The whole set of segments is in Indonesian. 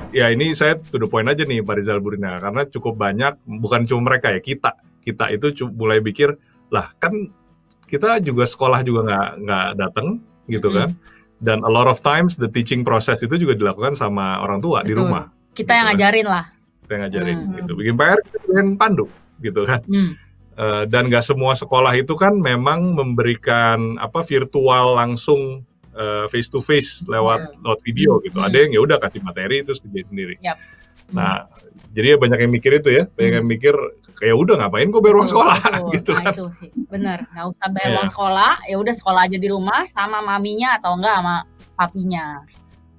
ya ini saya to the point aja nih Pak Rizal Burina, karena cukup banyak, bukan cuma mereka ya, kita itu mulai pikir, lah kan kita juga sekolah juga nggak datang gitu kan, dan a lot of times the teaching process itu juga dilakukan sama orang tua di rumah. Kita yang ngajarin lah. Kita yang ngajarin gitu, bikin PR, bikin pandu gitu kan. Dan nggak semua sekolah itu kan memang memberikan virtual langsung face to face lewat video gitu. Ada yang ya udah kasih materi terus kerjain sendiri. Nah, jadi ya banyak yang mikir itu ya, banyak yang mikir kayak udah ngapain kok bayar uang sekolah gitu kan. Itu sih, bener, nggak usah bayar uang sekolah, ya udah sekolah aja di rumah sama maminya atau enggak sama papinya.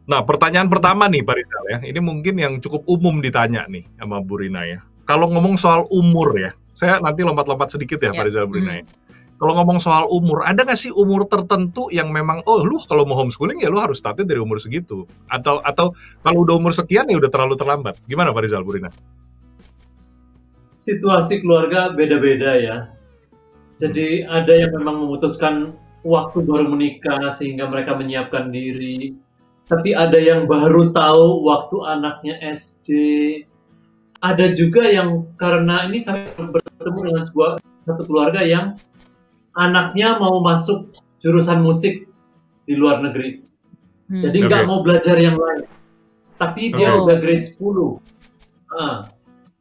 Nah, pertanyaan pertama nih Pak Rizal ya, ini mungkin yang cukup umum ditanya nih sama Bu Rina ya. Kalau ngomong soal umur ya, saya nanti lompat-lompat sedikit ya Pak Rizal Bu Rina ya. Kalau ngomong soal umur, ada nggak sih umur tertentu yang memang, lu kalau mau homeschooling ya lu harus startnya dari umur segitu? Atau kalau udah umur sekian ya udah terlalu terlambat? Gimana Pak Rizal, Bu Rina? Situasi keluarga beda-beda ya. Jadi ada yang memang memutuskan waktu baru menikah sehingga mereka menyiapkan diri. Tapi ada yang baru tahu waktu anaknya SD. Ada juga yang karena ini kami bertemu dengan satu keluarga yang anaknya mau masuk jurusan musik di luar negeri. Jadi nggak mau belajar yang lain. Tapi dia udah grade 10.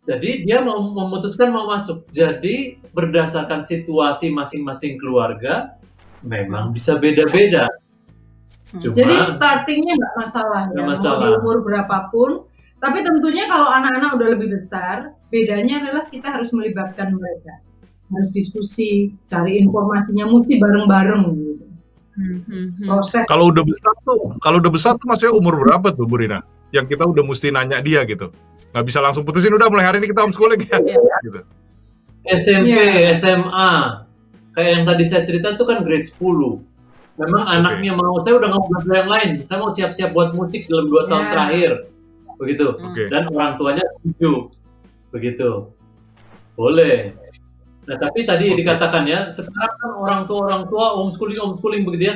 Jadi dia memutuskan mau masuk. Jadi berdasarkan situasi masing-masing keluarga, memang bisa beda-beda. Jadi startingnya nggak masalah ya, mau di umur berapapun. Tapi tentunya kalau anak-anak udah lebih besar, bedanya adalah kita harus melibatkan mereka. Harus diskusi, cari informasinya, mesti bareng-bareng gitu. Proses. Kalau udah besar tuh maksudnya umur berapa tuh Bu Rina? Yang kita udah mesti nanya dia gitu. Nggak bisa langsung putusin, udah mulai hari ini kita homeschooling ya. Gitu. SMP, SMA. Kayak yang tadi saya cerita tuh kan grade 10. Memang anaknya mau, saya udah nggak mau belajar yang lain. Saya mau siap-siap buat musik dalam 2 tahun terakhir. Begitu. Dan orang tuanya setuju. Begitu. Boleh. Nah, tapi tadi dikatakan ya, sekarang kan orang tua homeschooling begitu ya.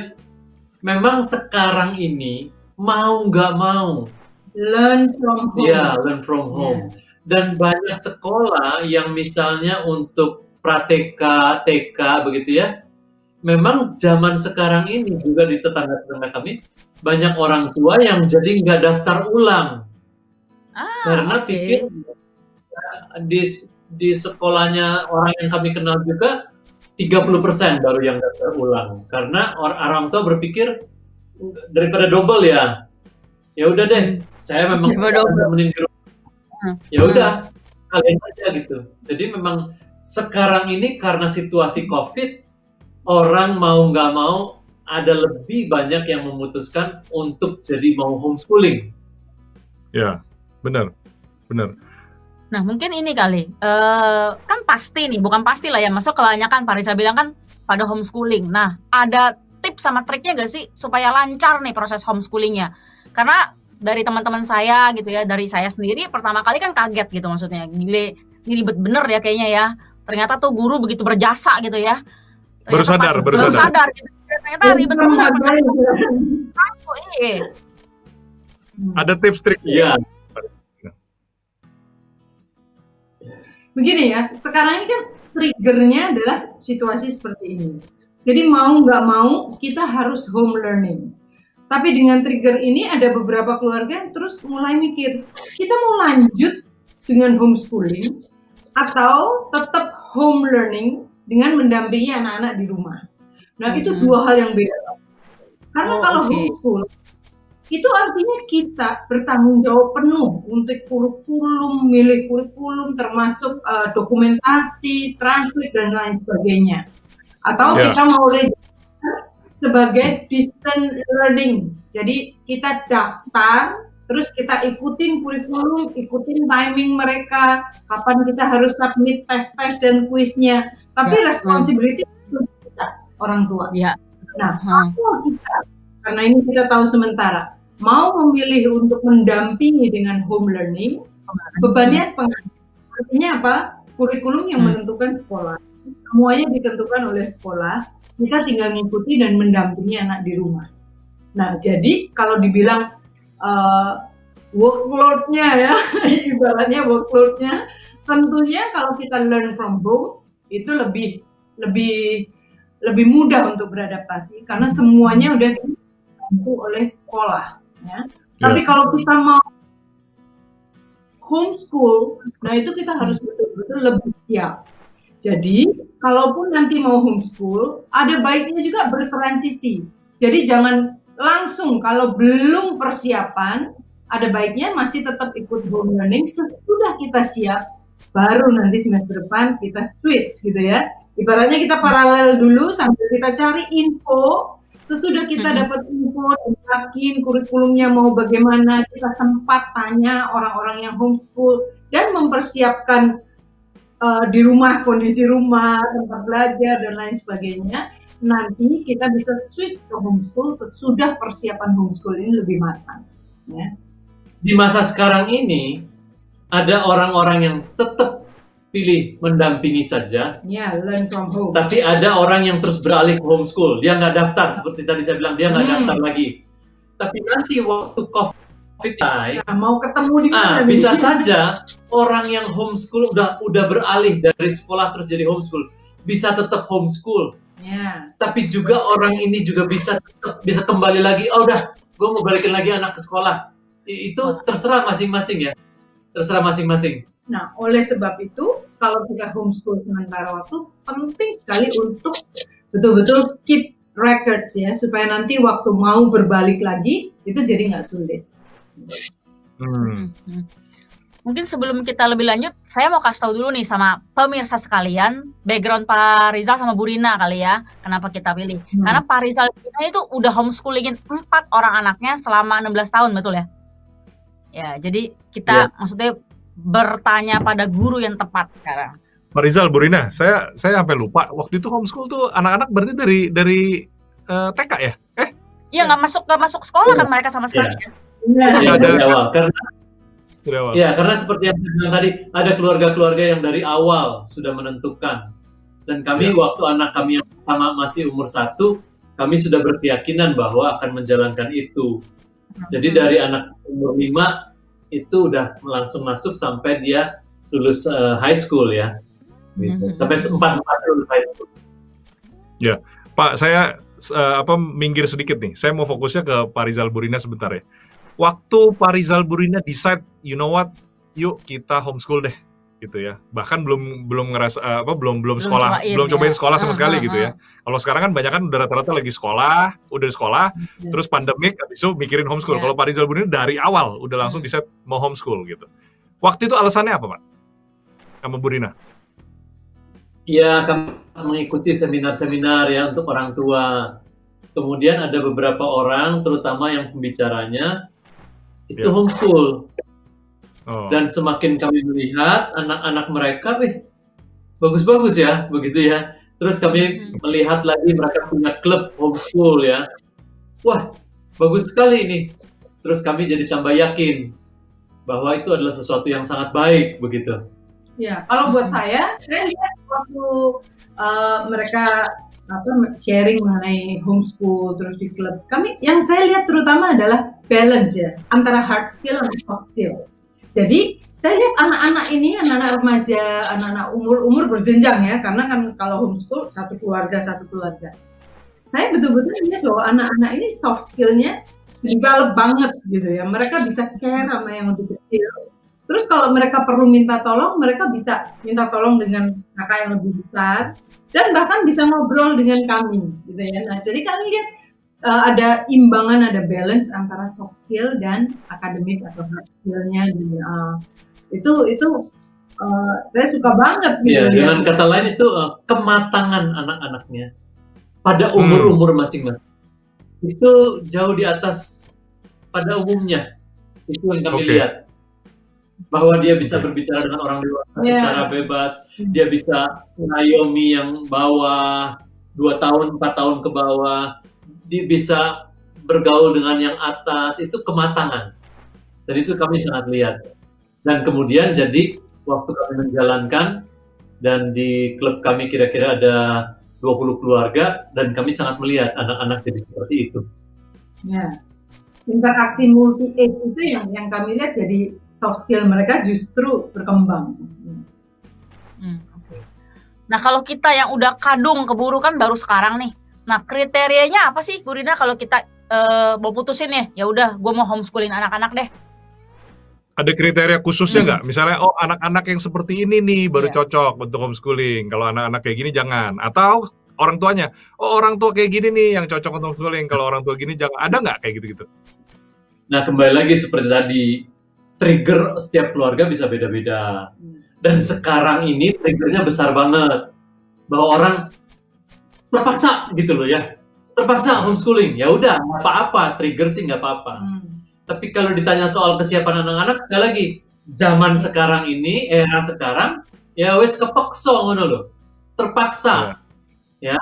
Memang sekarang ini mau nggak mau learn from home. Iya, learn from home. Dan banyak sekolah yang misalnya untuk pra-TK, TK begitu ya. Memang zaman sekarang ini juga di tetangga-tetangga kami banyak orang tua yang jadi nggak daftar ulang. Karena pikir di sekolahnya orang yang kami kenal juga 30% baru yang daftar ulang. Karena orang tua berpikir daripada double ya udah deh, saya memang temenin di rumah. Ya udah, kalian aja gitu. Jadi memang sekarang ini karena situasi COVID, orang mau nggak mau ada lebih banyak yang memutuskan untuk jadi mau homeschooling. Ya, benar. Nah mungkin ini kali, kan pasti nih, bukan pasti lah ya, masuk kebanyakan Pak Rizal bilang kan pada homeschooling. Nah ada tips sama triknya gak sih supaya lancar nih proses homeschoolingnya? Karena dari teman-teman saya gitu ya, dari saya sendiri pertama kali kan kaget gitu, maksudnya gile, ini ribet bener ya kayaknya ya. Ternyata tuh guru begitu berjasa gitu ya. Baru sadar gitu. Ternyata ribet bener. Ada tips trik? Iya. Begini ya, sekarang ini kan triggernya adalah situasi seperti ini. Jadi mau nggak mau kita harus home learning. Tapi dengan trigger ini ada beberapa keluarga yang terus mulai mikir, kita mau lanjut dengan homeschooling atau tetap home learning dengan mendampingi anak-anak di rumah. Nah itu dua hal yang beda. Karena kalau homeschool, itu artinya kita bertanggung jawab penuh untuk kurikulum, milih kurikulum, termasuk dokumentasi, transkrip, dan lain sebagainya. Atau kita mau sebagai distance learning. Jadi kita daftar, terus kita ikutin kurikulum, ikutin timing mereka, kapan kita harus submit tes-tes dan kuisnya. Tapi responsibility itu kita, orang tua. Nah, kalau kita, karena ini kita tahu sementara, mau memilih untuk mendampingi dengan home learning, bebannya setengah. Artinya apa? Kurikulum yang menentukan sekolah. Semuanya ditentukan oleh sekolah. Kita tinggal ngikuti dan mendampingi anak di rumah. Nah, jadi kalau dibilang workload-nya ya, ibaratnya workload-nya. Tentunya kalau kita learn from home itu lebih mudah untuk beradaptasi karena semuanya udah dibantu oleh sekolah. Ya. Tapi kalau kita mau homeschool, nah itu kita harus betul-betul lebih siap. Jadi, kalaupun nanti mau homeschool, ada baiknya juga bertransisi. Jadi jangan langsung kalau belum persiapan, ada baiknya masih tetap ikut home learning sesudah kita siap, baru nanti semester depan kita switch gitu ya. Ibaratnya kita paralel dulu sambil kita cari info, sesudah kita dapat info dan yakin kurikulumnya mau bagaimana, kita sempat tanya orang-orang yang homeschool dan mempersiapkan di rumah, kondisi rumah, tempat belajar dan lain sebagainya. Nanti kita bisa switch ke homeschool sesudah persiapan homeschool ini lebih matang. Ya. Di masa sekarang ini ada orang-orang yang tetap pilih mendampingi saja. Ya, learn from home. Tapi ada orang yang terus beralih ke homeschool. Dia nggak daftar, seperti tadi saya bilang, dia nggak daftar lagi. Tapi nanti waktu COVID mau ketemu di mana? Bisa saja orang yang homeschool udah beralih dari sekolah terus jadi homeschool, bisa tetap homeschool. Ya. Tapi juga orang ini juga bisa kembali lagi. Oh udah, gue mau balikin lagi anak ke sekolah. Itu terserah masing-masing ya. Terserah masing-masing. Nah, oleh sebab itu, kalau kita homeschool sementara waktu, penting sekali untuk betul-betul keep records ya, supaya nanti waktu mau berbalik lagi, itu jadi nggak sulit. Mungkin sebelum kita lebih lanjut, saya mau kasih tahu dulu nih sama pemirsa sekalian, background Pak Rizal sama Bu Rina kali ya, kenapa kita pilih. Karena Pak Rizal itu udah homeschoolingin 4 orang anaknya selama 16 tahun, betul ya? Ya, jadi kita maksudnya bertanya pada guru yang tepat sekarang. Pak Rizal, Bu Rina, saya sampai lupa. Waktu itu homeschool tuh anak-anak berarti dari TK ya? Iya, nggak masuk sekolah kan mereka sama sekali ya? Dari awal. Karena seperti yang saya bilang tadi, ada keluarga-keluarga yang dari awal sudah menentukan. Dan kami waktu anak kami yang pertama masih umur 1, kami sudah berkeyakinan bahwa akan menjalankan itu. Jadi dari anak umur 5 itu udah langsung masuk sampai dia lulus high school ya. Gitu. Sampai 4 lulus high school. Ya, Pak, saya minggir sedikit nih. Saya mau fokusnya ke Pak Rizal, Bu Rina sebentar ya. Waktu Pak Rizal, Bu Rina decide, you know what, yuk kita homeschool deh, gitu ya. Bahkan belum ngerasa belum sekolah, belum cobain sekolah sama sekali gitu ya. Kalau sekarang kan banyak kan udah rata-rata lagi udah sekolah, terus pandemik, habis itu mikirin homeschool. Kalau Pak Rizal, Bu Rina dari awal udah langsung decide mau homeschool gitu. Waktu itu alasannya apa, Pak? Sama Bu Rina? Ya, kami mengikuti seminar-seminar ya untuk orang tua. Kemudian ada beberapa orang, terutama yang pembicaranya itu homeschool. Dan semakin kami melihat anak-anak mereka, bagus-bagus ya, begitu ya. Terus kami melihat lagi mereka punya klub homeschool ya. Wah, bagus sekali ini. Terus kami jadi tambah yakin bahwa itu adalah sesuatu yang sangat baik, begitu. Ya, kalau buat saya lihat waktu mereka sharing mengenai homeschool terus di klub, yang saya lihat terutama adalah balance ya antara hard skill dan soft skill. Jadi saya lihat anak-anak ini, anak-anak remaja, anak-anak umur berjenjang ya, karena kan kalau homeschool satu keluarga. Saya betul-betul lihat bahwa anak-anak ini soft skillnya develop banget gitu ya. Mereka bisa care sama yang lebih kecil. Terus kalau mereka perlu minta tolong, mereka bisa minta tolong dengan kakak yang lebih besar dan bahkan bisa ngobrol dengan kami, gitu ya. Nah, jadi kalian lihat ada imbangan, ada balance antara soft skill dan akademik atau hard skill-nya. Itu saya suka banget. Gitu, dengan kata lain itu kematangan anak-anaknya pada umur-umur masing-masing itu jauh di atas pada umumnya. Itu yang kami lihat. Bahwa dia bisa berbicara dengan orang dewasa secara bebas, dia bisa mengayomi yang bawah 2 tahun, 4 tahun ke bawah, dia bisa bergaul dengan yang atas, itu kematangan. Dan itu kami sangat lihat. Dan kemudian jadi waktu kami menjalankan, dan di klub kami kira-kira ada 20 keluarga, dan kami sangat melihat anak-anak jadi seperti itu. Ya. interaksi multi age itu yang kami lihat jadi soft skill mereka justru berkembang. Okay. Nah kalau kita yang udah kadung keburu kan baru sekarang nih. Nah kriterianya apa sih Bu Rina kalau kita mau putusin ya udah gue mau homeschooling anak-anak deh. Ada kriteria khususnya nggak? Misalnya, oh anak-anak yang seperti ini nih baru cocok untuk homeschooling. Kalau anak-anak kayak gini jangan. Atau orang tuanya, oh orang tua kayak gini nih yang cocok untuk homeschooling. Kalau orang tua gini jangan. Ada nggak kayak gitu-gitu? Nah kembali lagi seperti tadi, trigger setiap keluarga bisa beda-beda. Dan sekarang ini triggernya besar banget. Bahwa orang terpaksa gitu loh ya. Terpaksa homeschooling. Ya udah, nggak apa-apa. Trigger sih nggak apa-apa. Tapi kalau ditanya soal kesiapan anak-anak, sekali lagi, zaman sekarang ini, era sekarang, ya wes kepeksa ngono loh. Terpaksa. Ya.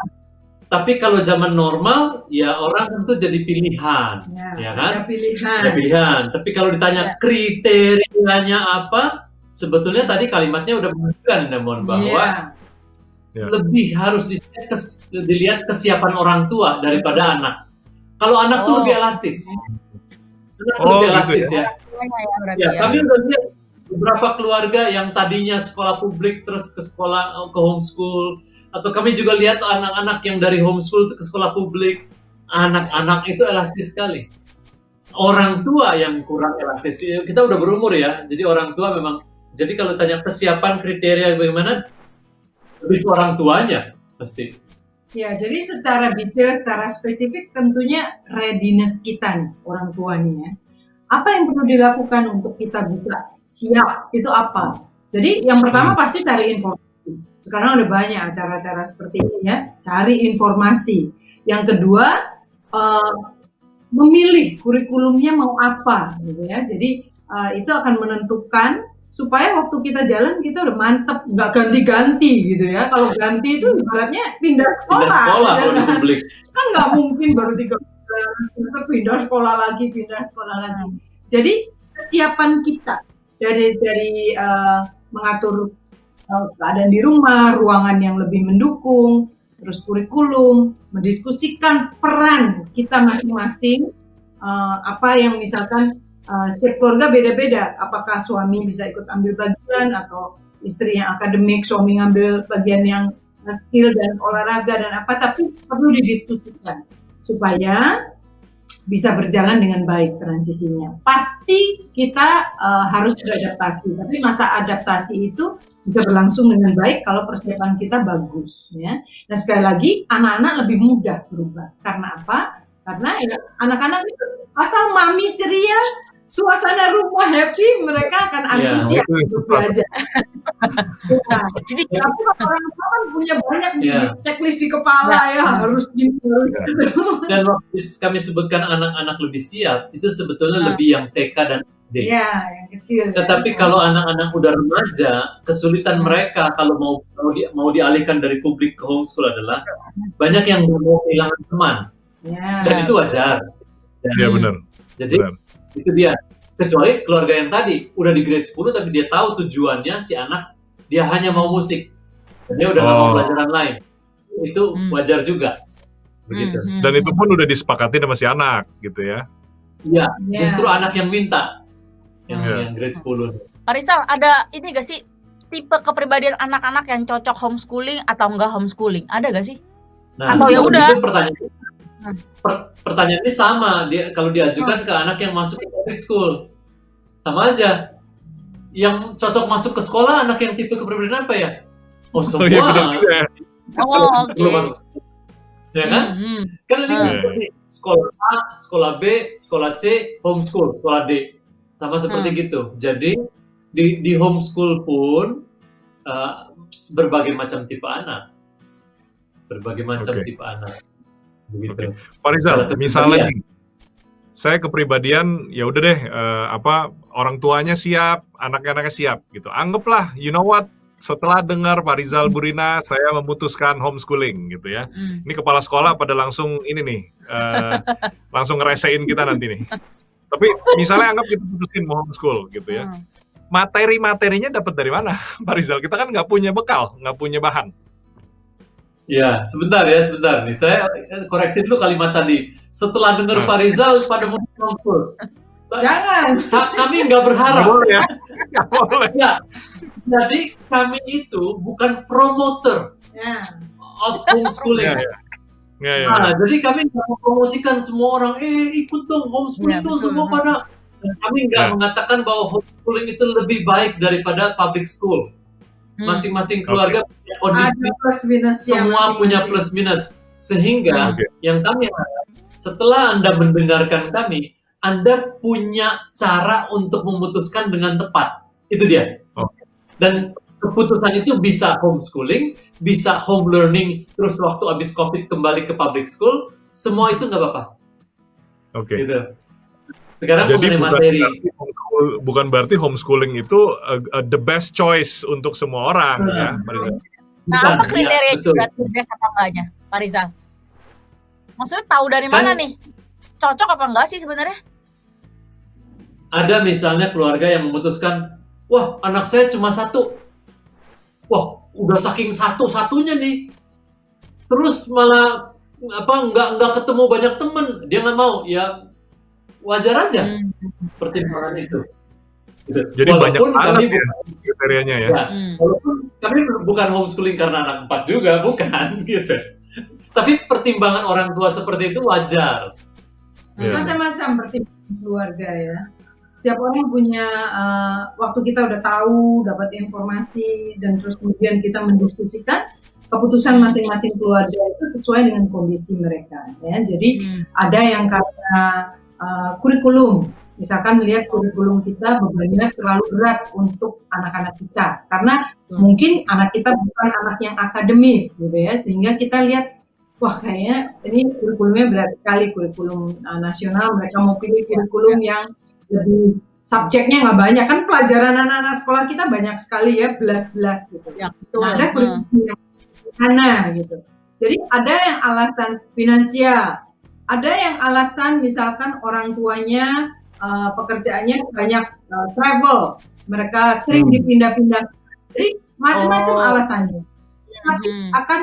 Tapi kalau zaman normal, ya orang tentu jadi pilihan. Ya kan? Ada pilihan. Tapi kalau ditanya kriterianya apa, sebetulnya tadi kalimatnya udah menunjukkan, Demon, bahwa lebih harus dilihat kesiapan orang tua daripada anak. Kalau anak tuh lebih elastis. Lebih elastis gitu ya. Kami udah lihat beberapa keluarga yang tadinya sekolah publik terus ke homeschool, atau kami juga lihat anak-anak yang dari homeschool ke sekolah publik. Anak-anak itu elastis sekali. Orang tua yang kurang elastis. Kita udah berumur ya, jadi orang tua memang. Jadi kalau tanya kesiapan kriteria bagaimana, lebih ke orang tuanya pasti. Ya, jadi secara detail, secara spesifik tentunya readiness kita nih, orang tua nih ya. Apa yang perlu dilakukan untuk kita bisa siap, itu apa? Jadi yang pertama pasti cari informasi. Sekarang ada banyak acara-acara seperti ini ya, cari informasi. Yang kedua, memilih kurikulumnya mau apa gitu ya. Jadi itu akan menentukan supaya waktu kita jalan kita udah mantep, nggak ganti-ganti gitu ya. Kalau ganti itu ibaratnya pindah sekolah kan nggak mungkin baru 3 bulan pindah sekolah lagi. Jadi kesiapan kita dari mengatur keadaan di rumah, ruangan yang lebih mendukung, terus kurikulum, mendiskusikan peran kita masing-masing, apa yang misalkan setiap keluarga beda-beda, apakah suami bisa ikut ambil bagian atau istri yang akademik, suami ngambil bagian yang skill dan olahraga dan apa, tapi perlu didiskusikan supaya bisa berjalan dengan baik transisinya. Pasti kita harus beradaptasi, tapi masa adaptasi itu bisa berlangsung dengan baik kalau persiapan kita bagus ya. Nah sekali lagi anak-anak lebih mudah berubah. Karena apa? Karena anak-anak itu asal mami ceria, suasana rumah happy, mereka akan antusias untuk belajar. Jadi tapi orang tua kan punya banyak checklist di kepala harus gini. Dan waktu kami sebutkan anak-anak lebih siap, itu sebetulnya lebih yang TK dan SD. Ya, yang kecil. Tetapi kalau anak-anak udah remaja, kesulitan mereka kalau mau dialihkan dari publik ke homeschool adalah banyak yang mau kehilangan teman. Dan itu wajar. Iya benar. Jadi itu dia. Kecuali keluarga yang tadi udah di grade 10 tapi dia tahu tujuannya si anak dia hanya mau musik. Dan dia udah nggak mau pelajaran lain. Itu wajar juga. Begitu. Dan itu pun udah disepakati sama si anak gitu ya. Iya, justru anak yang minta. Yang grade 10. Pak Rizal, ada ini gak sih tipe kepribadian anak-anak yang cocok homeschooling atau enggak homeschooling? Ada gak sih? Nah, atau ya udah? Pertanyaan ini sama, kalau diajukan ke anak yang masuk ke public school, sama aja. Yang cocok masuk ke sekolah anak yang tipe kepribadian apa ya? Oh semua. Masuk. Ya kan? Kan ini sekolah A, sekolah B, sekolah C, homeschool, sekolah D, sama seperti gitu. Jadi di homeschool pun berbagai macam tipe anak, tipe anak. Begitu. Pak Rizal, misalnya saya kepribadian ya udah deh orang tuanya siap, anak-anaknya siap gitu. Anggaplah, you know what? Setelah dengar Pak Rizal, Bu Rina, saya memutuskan homeschooling gitu ya. Ini kepala sekolah pada langsung ini nih, langsung ngeresein kita nanti nih. Tapi misalnya anggap kita putusin mau homeschool gitu ya. Materi-materinya dapat dari mana, Pak Rizal? Kita kan nggak punya bekal, nggak punya bahan. Ya, sebentar nih. Saya koreksi dulu kalimat tadi. Setelah dengar Pak Rizal pada mau homeschool, Jangan. kami nggak berharap. Boleh ya? Nggak boleh. Ya, jadi kami itu bukan promoter Ya. of homeschooling. Ya. Nah, jadi kami nggak mempromosikan semua orang, ikut dong homeschooling dong semua pada. Dan kami nggak mengatakan bahwa homeschooling itu lebih baik daripada public school. Masing-masing keluarga punya kondisi, Ada plus minusnya semua masing-masing. punya plus minus. Sehingga yang kami harap, setelah Anda mendengarkan kami, Anda punya cara untuk memutuskan dengan tepat. Itu dia. Dan keputusan itu bisa homeschooling, bisa home learning, terus waktu habis COVID kembali ke public school, semua itu nggak apa-apa. Oke. Gitu. Sekarang Jadi mengenai materi. bukan berarti homeschooling itu the best choice untuk semua orang ya, Pak Rizal. Nah, Bukan, apa kriteria ya, betul. juga best apa enggaknya, Pak Rizal? Maksudnya tahu dari mana nih? Cocok apa enggak sih sebenarnya? Ada misalnya keluarga yang memutuskan, wah anak saya cuma satu, wah udah saking satu-satunya nih, terus malah nggak ketemu banyak temen, dia nggak mau, ya wajar aja pertimbangan itu. Gitu. Jadi banyak Walaupun kami banget ya kriterianya ya. Walaupun kami bukan homeschooling karena anak 4 juga, bukan gitu. Tapi pertimbangan orang tua seperti itu wajar. Macam-macam pertimbangan keluarga ya. Setiap orang punya waktu kita udah tahu, dapat informasi, dan terus kemudian kita mendiskusikan keputusan masing-masing keluarga itu sesuai dengan kondisi mereka. Ya. Jadi ada yang karena kurikulum, misalkan melihat kurikulum kita bebannya terlalu berat untuk anak-anak kita, karena mungkin anak kita bukan anak yang akademis, gitu ya, sehingga kita lihat, wah kayaknya ini kurikulumnya berat sekali, kurikulum nasional, mereka mau pilih kurikulum yang lebih subjeknya nggak banyak, kan pelajaran anak-anak sekolah kita banyak sekali ya, belas-belas gitu. Ya, betul. Nah, ada kurikulum yang sederhana gitu. Jadi ada yang alasan finansial, ada yang alasan misalkan orang tuanya pekerjaannya banyak travel, mereka sering dipindah-pindah. Jadi macam-macam alasannya. Tapi akan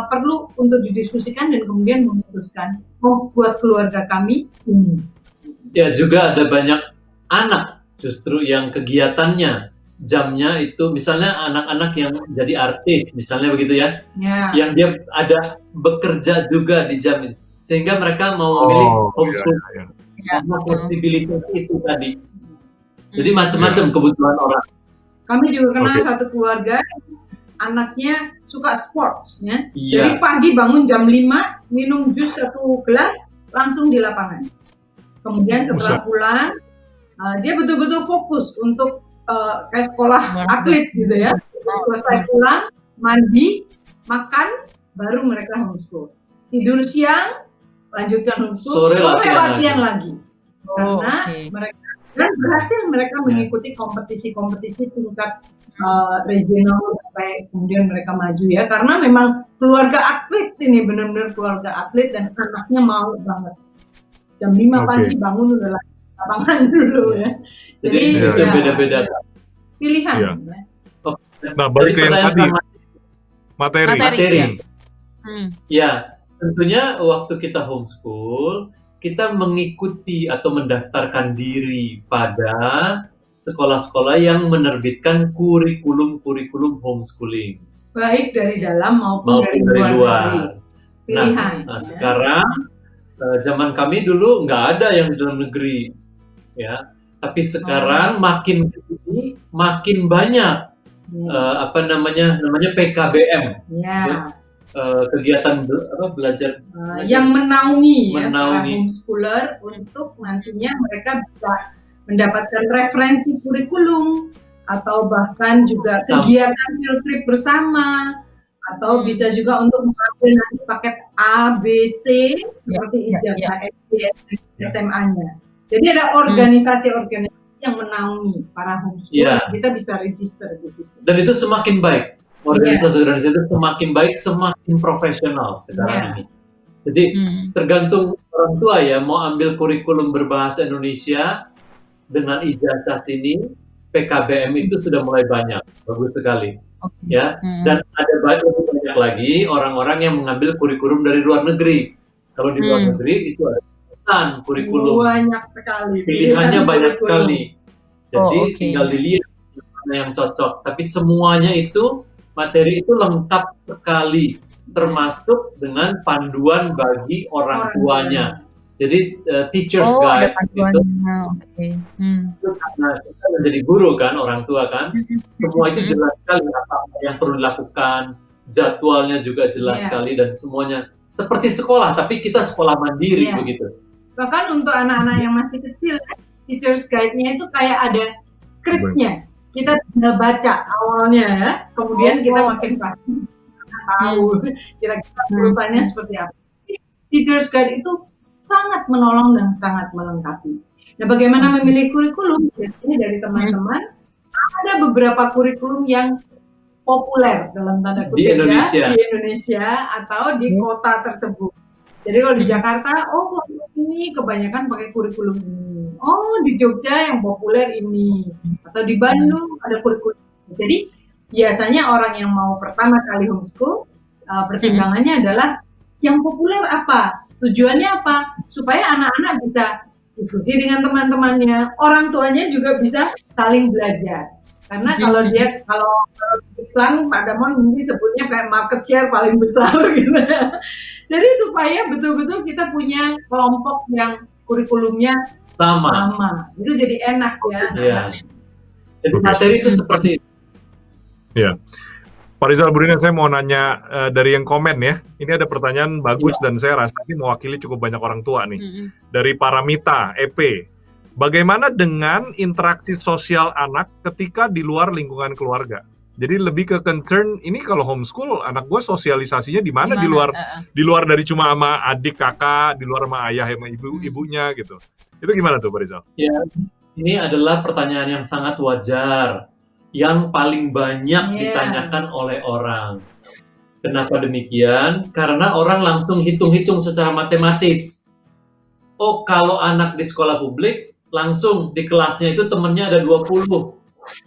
perlu untuk didiskusikan dan kemudian memutuskan buat keluarga kami ini. Ya juga ada banyak anak justru yang kegiatannya jamnya itu misalnya anak-anak yang jadi artis misalnya begitu ya, yang dia ada bekerja juga di jam itu. Sehingga mereka mau memilih homeschool karena fleksibilitas itu tadi. Jadi macam-macam kebutuhan orang. Kami juga kenal satu keluarga, anaknya suka sports, ya. Jadi pagi bangun jam 5, minum jus 1 gelas, langsung di lapangan. Kemudian setelah pulang, dia betul-betul fokus untuk kayak sekolah atlet gitu ya. Selesai pulang, mandi, makan, baru mereka homeschool. Tidur siang, lanjutkan homeschool, sore latihan lagi. Karena mereka dan berhasil mereka mengikuti kompetisi-kompetisi tingkat regional sampai kemudian mereka maju ya, karena memang keluarga atlet ini, benar-benar keluarga atlet dan anaknya mau banget. Jam 5 pagi bangun udah lapangan dulu ya. Jadi itu beda-beda pilihan. Ya. Nah, balik ke yang tadi materi. Ya, tentunya waktu kita homeschool, kita mengikuti atau mendaftarkan diri pada sekolah-sekolah yang menerbitkan kurikulum homeschooling. Baik dari dalam maupun dari luar. Pilihan. Nah, sekarang zaman kami dulu nggak ada yang di dalam negeri, ya. Tapi sekarang makin banyak namanya PKBM. Ya. Kegiatan belajar yang menaungi para homeschooler untuk nantinya mereka bisa mendapatkan referensi kurikulum atau bahkan juga kegiatan field trip bersama, atau bisa juga untuk mengambil nanti paket A, B, C seperti ijazah SD, SMA-nya. Jadi ada organisasi-organisasi yang menaungi para homeschooler, kita bisa register di situ. Dan itu semakin baik. Organisasi-organisasi itu semakin baik, semakin profesional sekarang ini. Jadi tergantung orang tua ya, mau ambil kurikulum berbahasa Indonesia dengan ijazah sini, PKBM itu sudah mulai banyak, bagus sekali. ya. Dan ada banyak lagi orang-orang yang mengambil kurikulum dari luar negeri. Kalau di luar negeri itu ada kurikulum. Banyak sekali. Pilihannya banyak sekali. Jadi tinggal dilihat mana yang cocok. Tapi semuanya itu, materi itu lengkap sekali. Termasuk dengan panduan bagi orang tuanya. Jadi teacher's guide itu, karena kita menjadi guru kan, orang tua kan, semua itu jelas sekali apa yang perlu dilakukan, jadwalnya juga jelas sekali dan semuanya seperti sekolah, tapi kita sekolah mandiri begitu. Bahkan untuk anak-anak yang masih kecil, teacher's guide-nya itu kayak ada skripnya. Kita tinggal baca awalnya ya, kemudian kita makin pasti tahu kira-kira urutannya seperti apa. Teacher's Guide itu sangat menolong dan sangat melengkapi. Nah, bagaimana memilih kurikulum? Biasanya dari teman-teman, ada beberapa kurikulum yang populer dalam tanda kutip di Indonesia atau di kota tersebut. Jadi kalau di Jakarta, ini kebanyakan pakai kurikulum ini. Oh, di Jogja yang populer ini. Atau di Bandung ada kurikulum. Jadi biasanya orang yang mau pertama kali homeschool, pertimbangannya adalah yang populer apa? Tujuannya apa? Supaya anak-anak bisa diskusi dengan teman-temannya, orang tuanya juga bisa saling belajar. Karena kalau iklan Pak Damon mungkin sebutnya kayak market share paling besar gitu. Jadi supaya betul-betul kita punya kelompok yang kurikulumnya sama. Itu jadi enak ya. Jadi materi itu seperti itu. Ya. Pak Rizal Burina, saya mau nanya dari yang komen ya. Ini ada pertanyaan bagus dan saya rasa ini mewakili cukup banyak orang tua nih. Dari Paramita, EP. Bagaimana dengan interaksi sosial anak ketika di luar lingkungan keluarga? Jadi lebih ke concern, ini kalau homeschool, anak gue sosialisasinya di mana? Di luar dari cuma sama adik, kakak, di luar sama ayah, sama ibunya gitu. Itu gimana tuh Pak Rizal? Ya, ini adalah pertanyaan yang sangat wajar. Yang paling banyak ditanyakan oleh orang. Kenapa demikian? Karena orang langsung hitung-hitung secara matematis. Oh, kalau anak di sekolah publik, langsung di kelasnya itu temennya ada 20.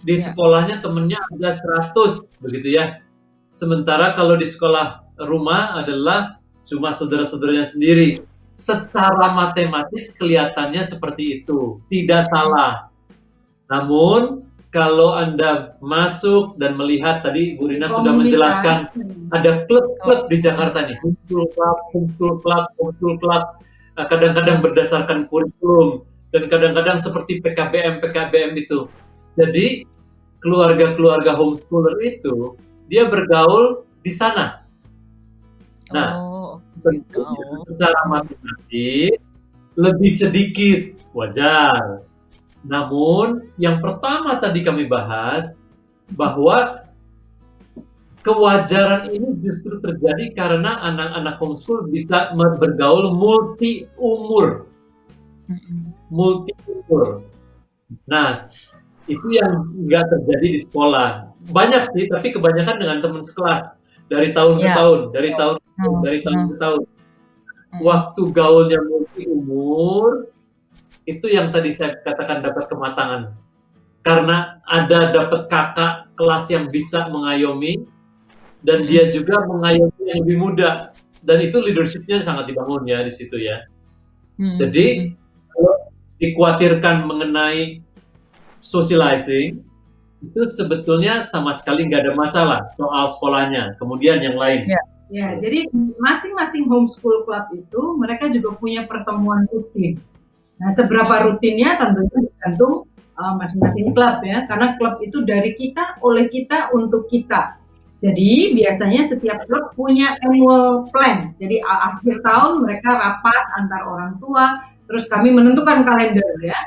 Di sekolahnya temennya ada 100, begitu ya. Sementara kalau di sekolah rumah adalah cuma saudara-saudaranya sendiri. Secara matematis kelihatannya seperti itu. Tidak salah. Namun, kalau Anda masuk dan melihat, tadi Bu Rina sudah menjelaskan, ada klub-klub di Jakarta nih, homeschool club, kadang-kadang berdasarkan kurikulum, dan kadang-kadang seperti PKBM itu. Jadi, keluarga-keluarga homeschooler itu, dia bergaul di sana. Nah, secara matematis, lebih sedikit, wajar. Namun, yang pertama tadi kami bahas, bahwa kewajaran ini justru terjadi karena anak-anak homeschool bisa bergaul multi umur. Nah, itu yang nggak terjadi di sekolah. Banyak sih, tapi kebanyakan dengan teman sekelas. Dari tahun ke tahun, dari tahun ke tahun. Waktu gaulnya multi umur, itu yang tadi saya katakan dapat kematangan. Karena ada dapat kakak kelas yang bisa mengayomi, dan dia juga mengayomi yang lebih muda. Dan itu leadership-nya sangat dibangun ya di situ ya. Jadi, kalau dikhawatirkan mengenai socializing, itu sebetulnya sama sekali nggak ada masalah soal sekolahnya. Kemudian yang lain. Ya, jadi masing-masing homeschool club itu, mereka juga punya pertemuan rutin. Nah, seberapa rutinnya tentunya tergantung masing-masing klub ya, karena klub itu dari kita, oleh kita, untuk kita. Jadi biasanya setiap klub punya annual plan. Jadi akhir tahun mereka rapat antar orang tua, terus kami menentukan kalender ya.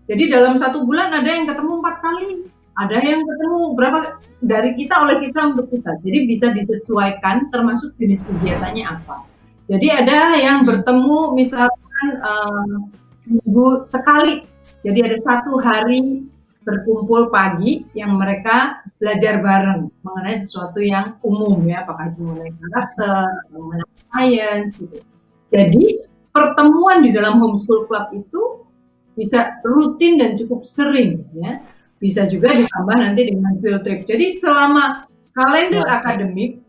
Jadi dalam 1 bulan ada yang ketemu 4 kali, ada yang ketemu berapa dari kita, oleh kita, untuk kita. Jadi bisa disesuaikan termasuk jenis kegiatannya apa. Jadi ada yang bertemu misalkan seminggu sekali, jadi ada 1 hari berkumpul pagi yang mereka belajar bareng mengenai sesuatu yang umum ya, apakah itu mengenai karakter, mengenai science gitu. Jadi pertemuan di dalam homeschool club itu bisa rutin dan cukup sering ya, bisa juga ditambah nanti dengan field trip. Jadi selama kalender akademik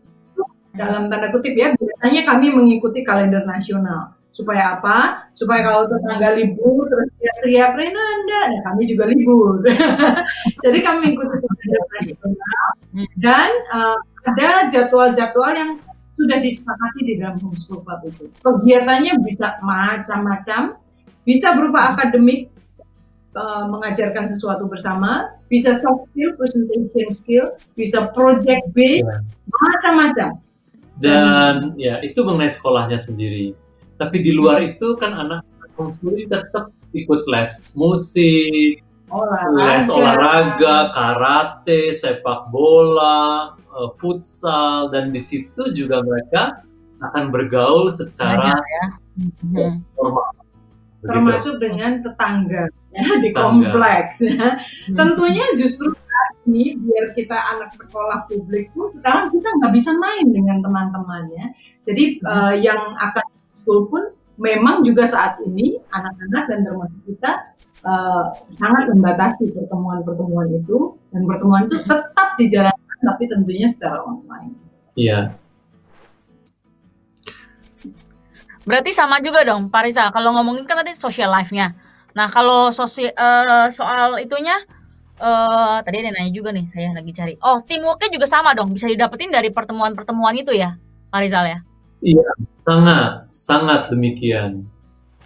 dalam tanda kutip ya, biasanya kami mengikuti kalender nasional. Supaya apa? Supaya kalau tetangga libur terus teriak-teriak Renanda, nah kami juga libur. Jadi kami ikuti kalender nasional dan ada jadwal-jadwal yang sudah disepakati di dalam homeschool club itu. Kegiatannya bisa macam-macam, bisa berupa akademik, mengajarkan sesuatu bersama, bisa soft skill, presentation skill, bisa project based, macam-macam. Dan ya itu mengenai sekolahnya sendiri. Tapi di luar itu kan anak homeschooling tetap ikut les musik, les olahraga, karate, sepak bola, futsal, dan di situ juga mereka akan bergaul secara formal. Termasuk dengan tetangga ya, di kompleks. Ya. Tentunya justru ini biar kita anak sekolah publik pun sekarang kita nggak bisa main dengan teman-temannya. Jadi yang akan school pun memang juga saat ini anak-anak dan termasuk kita sangat membatasi pertemuan-pertemuan itu, dan pertemuan itu tetap dijalankan tapi tentunya secara online. Iya. Berarti sama juga dong, Pak Rizal. Kalau ngomongin kan tadi social life-nya. Nah, kalau soal itunya, tadi ada nanya juga nih, saya lagi cari. Oh, teamwork-nya juga sama dong, bisa didapetin dari pertemuan-pertemuan itu ya, Pak Rizal ya? Iya, sangat demikian.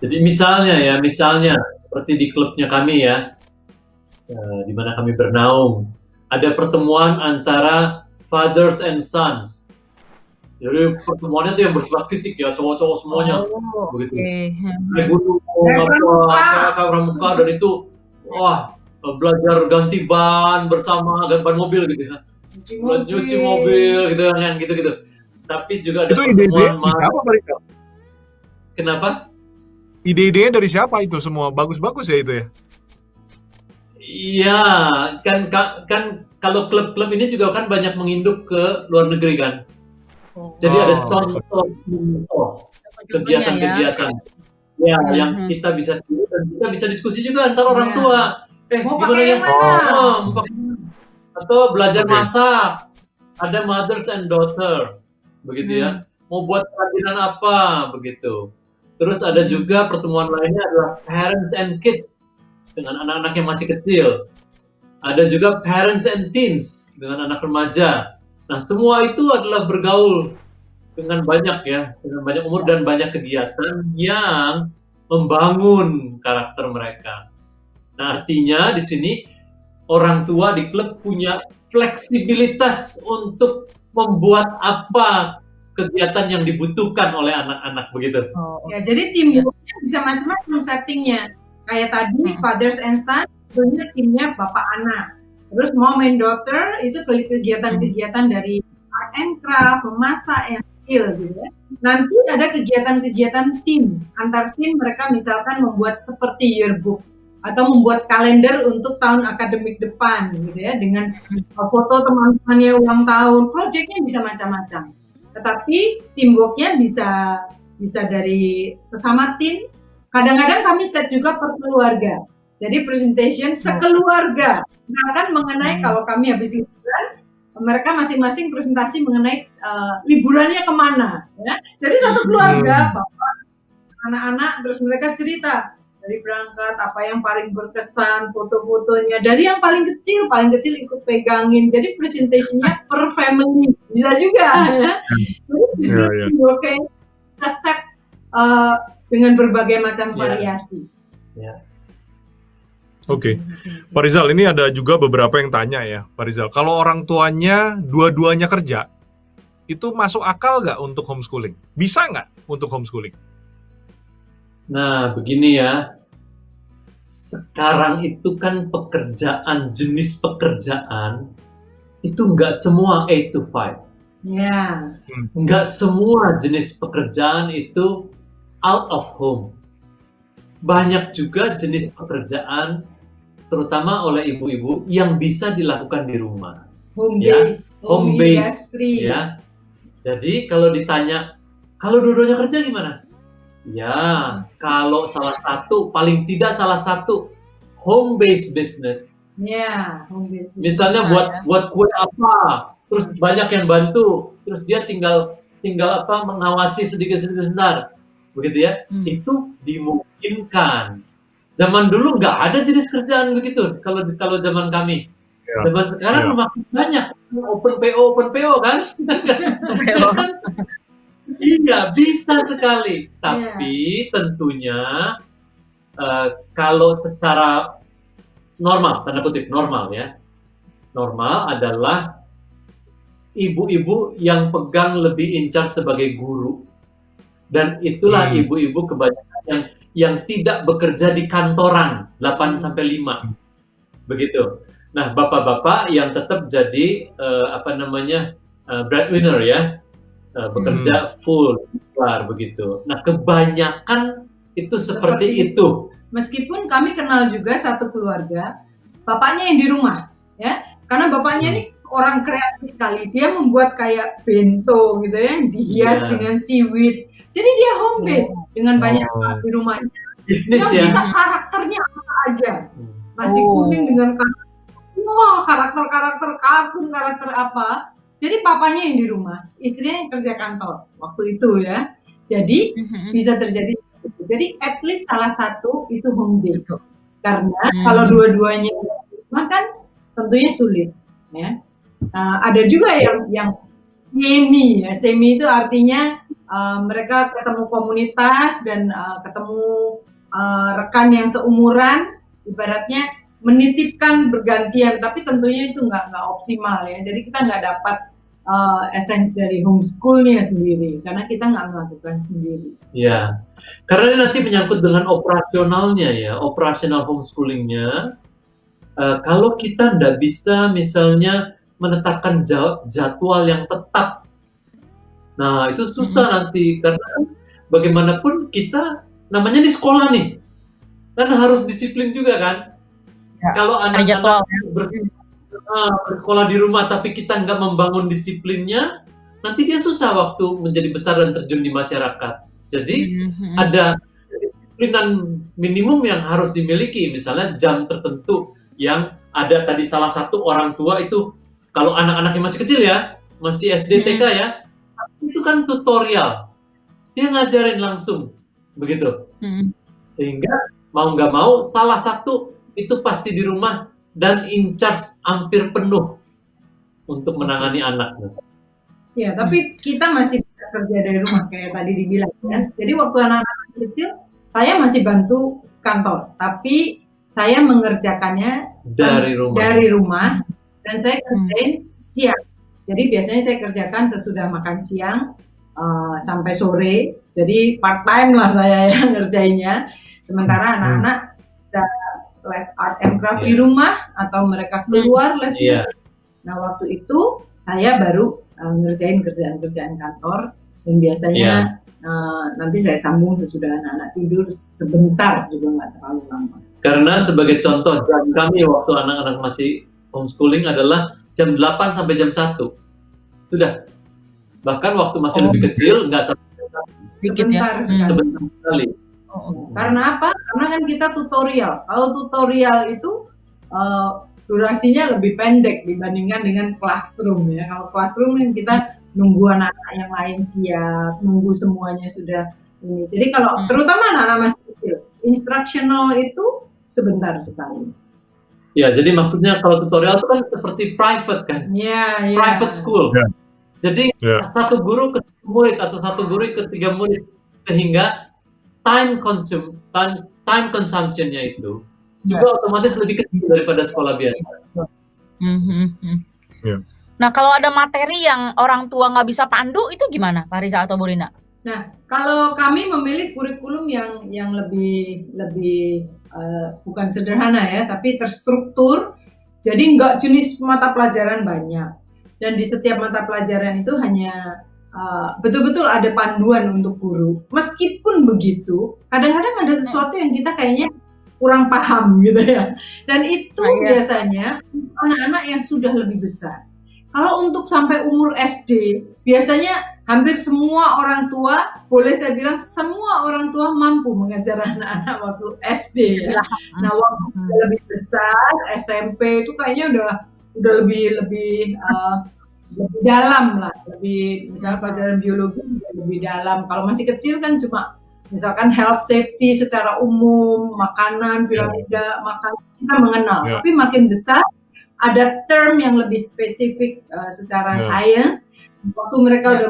Jadi misalnya seperti di klubnya kami ya, di mana kami bernaung, ada pertemuan antara fathers and sons. Jadi pertemuannya tuh yang bersifat fisik ya, cowok-cowok semuanya, begitu. Naik gunung, pramuka, dan itu, wah, belajar ganti ban bersama, ganti ban mobil gitu ya, nyuci mobil gitu kan, gitu. Tapi juga ada itu ide-ide siapa, Pak Rizal? Kenapa? Ide-idenya dari siapa itu semua? Bagus-bagus ya itu ya? Iya, kan kalau klub-klub ini juga kan banyak menginduk ke luar negeri kan. Jadi ada contoh kegiatan-kegiatan ya yang kita bisa dan kita bisa diskusi juga antar orang tua. Mau gimana pakai ya? yang mana? Atau belajar masak. Ada mothers and daughter, begitu ya. Mau buat kerajinan apa, begitu. Terus ada juga pertemuan lainnya adalah parents and kids dengan anak-anak yang masih kecil. Ada juga parents and teens dengan anak remaja. Nah, semua itu adalah bergaul dengan banyak umur dan banyak kegiatan yang membangun karakter mereka. Nah, artinya di sini orang tua di klub punya fleksibilitas untuk membuat apa kegiatan yang dibutuhkan oleh anak-anak begitu. Ya, jadi teamworknya bisa macam-macam settingnya. Kayak tadi fathers and sons, tentunya timnya bapak anak. Terus mom and daughter itu kegiatan-kegiatan dari art and craft, memasak yang kecil gitu ya. Nanti ada kegiatan-kegiatan tim. Antar tim mereka misalkan membuat seperti yearbook atau membuat kalender untuk tahun akademik depan gitu ya, dengan foto teman-temannya ulang tahun. Proyeknya bisa macam-macam. Tetapi teamworknya bisa dari sesama tim. Kadang-kadang kami set juga per keluarga. Jadi presentation sekeluarga. Misalkan mengenai kalau kami habis liburan, mereka masing-masing presentasi mengenai liburannya kemana. Ya. Jadi satu keluarga, bapak, anak-anak, terus mereka cerita dari berangkat apa yang paling berkesan, foto-fotonya. Dari yang paling kecil ikut pegangin. Jadi presentationnya per family bisa juga. Ya. Jadi justru kita set dengan berbagai macam variasi. Yeah. Oke, Pak Rizal, ini ada juga beberapa yang tanya ya, Pak Rizal. Kalau orang tuanya dua-duanya kerja, itu masuk akal nggak untuk homeschooling? Bisa nggak untuk homeschooling? Nah, begini ya. Sekarang itu kan jenis pekerjaan, itu nggak semua 8 to 5. Ya. Nggak semua jenis pekerjaan itu out of home. Banyak juga jenis pekerjaan terutama oleh ibu-ibu yang bisa dilakukan di rumah. Home base ya. Jadi kalau ditanya kalau dua-duanya kerja gimana? Ya, kalau paling tidak salah satu home base business. Ya, home base. Misalnya buat kue apa? terus banyak yang bantu, terus dia tinggal mengawasi sedikit sebentar, begitu ya. Itu dimungkinkan. Zaman dulu nggak ada jenis kerjaan begitu. Kalau zaman kami, zaman sekarang makin banyak open PO kan? Iya, bisa sekali. Tapi tentunya kalau secara normal, tanda kutip normal ya, normal adalah ibu-ibu yang pegang lebih in charge sebagai guru. Dan itulah ibu-ibu kebanyakan yang tidak bekerja di kantoran 8-5, begitu. Nah, bapak-bapak yang tetap jadi breadwinner ya, bekerja full, kelar begitu. Nah, kebanyakan itu seperti itu. Meskipun kami kenal juga satu keluarga, bapaknya yang di rumah, ya, karena bapaknya ini orang kreatif sekali. Dia membuat kayak bento gitu ya, dihias dengan seaweed. Jadi dia home base dengan banyak di rumahnya. Bisnis dia ya. Bisa karakternya apa aja. Nasi kuning dengan karakter kartun, karakter apa. Jadi papanya yang di rumah, istrinya yang kerja kantor waktu itu ya. Jadi bisa terjadi. Jadi at least salah satu itu home base. Karena kalau dua-duanya di rumah kan tentunya sulit. Ya. Ada juga yang semi ya. Semi itu artinya mereka ketemu komunitas dan ketemu rekan yang seumuran, ibaratnya menitipkan bergantian, tapi tentunya itu nggak optimal ya. Jadi kita nggak dapat essence dari homeschoolnya sendiri, karena kita nggak melakukan sendiri. Ya, karena ini nanti menyangkut dengan operasionalnya ya, operasional homeschoolingnya. Kalau kita nggak bisa misalnya menetapkan jadwal yang tetap, nah itu susah nanti, karena bagaimanapun kita namanya di sekolah nih, kan harus disiplin juga kan. Ya, kalau anak-anak bersekolah di rumah tapi kita nggak membangun disiplinnya, nanti dia susah waktu menjadi besar dan terjun di masyarakat. Jadi ada disiplinan minimum yang harus dimiliki, misalnya jam tertentu yang ada tadi salah satu orang tua itu, kalau anak-anaknya masih kecil ya, masih SD TK ya, itu kan tutorial, dia ngajarin langsung begitu, sehingga mau nggak mau salah satu itu pasti di rumah dan in charge hampir penuh untuk menangani anak. Ya, tapi kita masih kerja dari rumah kayak tadi dibilang kan. Jadi waktu anak-anak kecil saya masih bantu kantor, tapi saya mengerjakannya dari rumah dan saya kerjain siang. Jadi biasanya saya kerjakan sesudah makan siang sampai sore. Jadi part time lah saya yang ngerjainnya. Sementara anak-anak bisa les art and craft di rumah atau mereka keluar les musik. Nah waktu itu saya baru ngerjain kerjaan-kerjaan kantor, dan biasanya nanti saya sambung sesudah anak-anak tidur sebentar, juga nggak terlalu lama. Karena sebagai contoh, jam kami waktu anak-anak masih homeschooling adalah jam 8 sampai jam 1. Sudah. Bahkan waktu masih lebih kecil, nggak sampai sebentar sekali. Karena apa? Karena kan kita tutorial. Kalau tutorial itu durasinya lebih pendek dibandingkan dengan classroom ya. Kalau classroom kan kita nunggu anak-anak yang lain siap, nunggu semuanya sudah ini. Jadi kalau terutama anak-anak masih kecil, instructional itu sebentar sekali. Ya, jadi maksudnya kalau tutorial itu kan seperti private kan? Private school. Jadi satu guru ke murid atau satu guru ke 3 murid, sehingga time consumption-nya itu juga otomatis lebih kecil daripada sekolah biasa. Nah, kalau ada materi yang orang tua nggak bisa pandu, itu gimana, Pak Riza atau Bu Rina? Nah, kalau kami memilih kurikulum yang lebih bukan sederhana ya, tapi terstruktur. Jadi nggak jenis mata pelajaran banyak, dan di setiap mata pelajaran itu hanya betul-betul ada panduan untuk guru. Meskipun begitu, kadang-kadang ada sesuatu yang kita kayaknya kurang paham gitu ya. Dan itu biasanya anak-anak yang sudah lebih besar. Kalau untuk sampai umur SD, biasanya hampir semua orang tua, boleh saya bilang semua orang tua mampu mengajar anak-anak waktu SD ya. Nah, waktu lebih besar, SMP itu kayaknya udah lebih lebih dalam lah, lebih misalnya pelajaran biologi lebih dalam. Kalau masih kecil kan cuma misalkan health safety secara umum, makanan, piramida, makanan kita mengenal. Tapi makin besar ada term yang lebih spesifik secara sains. Waktu mereka udah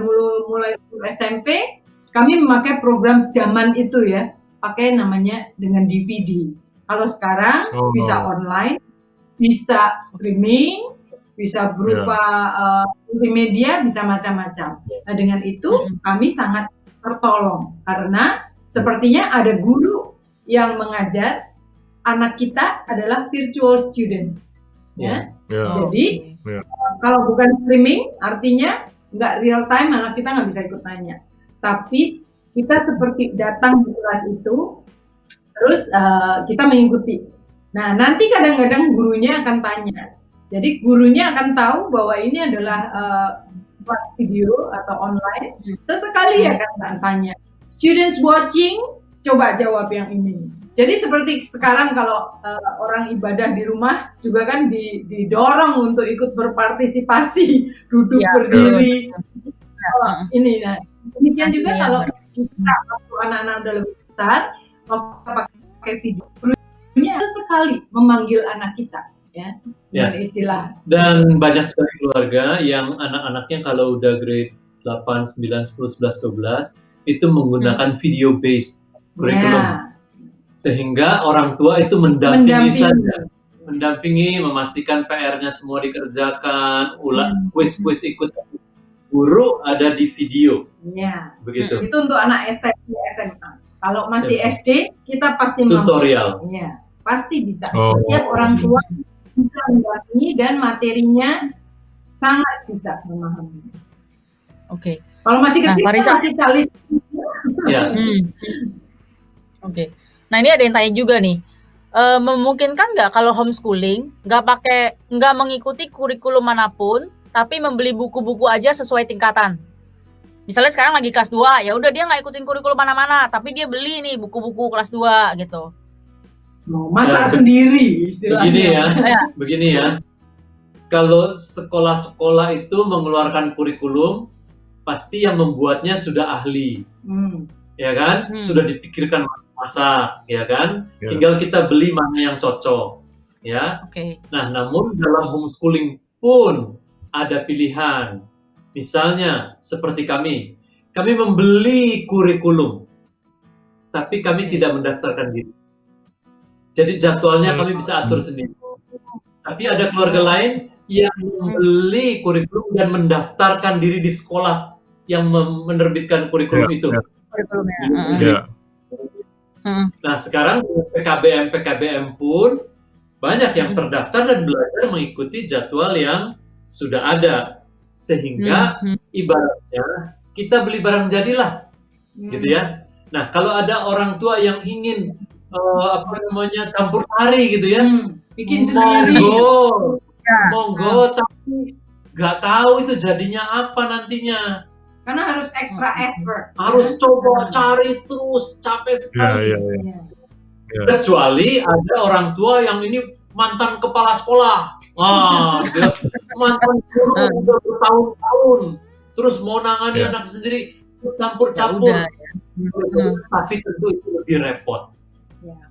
mulai SMP, kami memakai program zaman itu ya, pakai namanya dengan DVD. Kalau sekarang bisa online, bisa streaming, bisa berupa multimedia, bisa macam-macam. Nah dengan itu kami sangat tertolong karena sepertinya ada guru yang mengajar, anak kita adalah virtual students. Jadi kalau bukan streaming artinya nggak real time, anak kita nggak bisa ikut tanya. Tapi kita seperti datang di kelas itu, terus kita mengikuti. Nah nanti kadang-kadang gurunya akan tanya. Jadi gurunya akan tahu bahwa ini adalah video atau online. Sesekali akan tanya, students watching, coba jawab yang ini. Jadi seperti sekarang kalau orang ibadah di rumah juga kan didorong untuk ikut berpartisipasi, duduk berdiri. Ini, nah demikian juga kalau kita waktu anak-anak udah lebih besar, waktu kita pakai video, gurunya sesekali memanggil anak kita. Istilah. Dan banyak sekali keluarga yang anak-anaknya kalau udah grade 8, 9, 10, 11, 12 itu menggunakan video based curriculum. Sehingga orang tua itu mendampingi saja. Mendampingi, memastikan PR-nya semua dikerjakan, quiz-quiz ikut guru ada di video. Begitu. Itu untuk anak SMP, SMA. Kalau masih SD, kita pasti tutorial. Pasti bisa. Setiap orang tua bisa mendampingi dan materinya sangat bisa memahami. Kalau masih kecil, masih calis. Nah ini ada yang tanya juga nih, memungkinkan nggak kalau homeschooling nggak mengikuti kurikulum manapun, tapi membeli buku-buku aja sesuai tingkatan? Misalnya sekarang lagi kelas 2, ya udah dia nggak ikutin kurikulum mana-mana, tapi dia beli nih buku-buku kelas 2 gitu. Masak sendiri istilahnya. Begini ya. Kalau sekolah-sekolah itu mengeluarkan kurikulum, pasti yang membuatnya sudah ahli, ya kan? Sudah dipikirkan masak, ya kan? Tinggal kita beli mana yang cocok, ya. Nah, namun dalam homeschooling pun ada pilihan. Misalnya seperti kami membeli kurikulum, tapi kami tidak mendaftarkan diri. Jadi jadwalnya kami bisa atur sendiri. Tapi ada keluarga lain yang membeli kurikulum dan mendaftarkan diri di sekolah yang menerbitkan kurikulum itu. Nah sekarang PKBM pun banyak yang terdaftar dan belajar mengikuti jadwal yang sudah ada. Sehingga ibaratnya kita beli barang jadilah, gitu ya. Nah kalau ada orang tua yang ingin campur sari gitu ya, bikin sendiri, monggo, tapi nggak tahu itu jadinya apa nantinya, karena harus extra effort, harus coba cari terus, capek sekali. Kecuali ada orang tua yang ini mantan kepala sekolah, gitu ya. Mantan guru udah bertahun-tahun, terus mau nangani anak sendiri, campur-campur, tapi tentu itu lebih repot.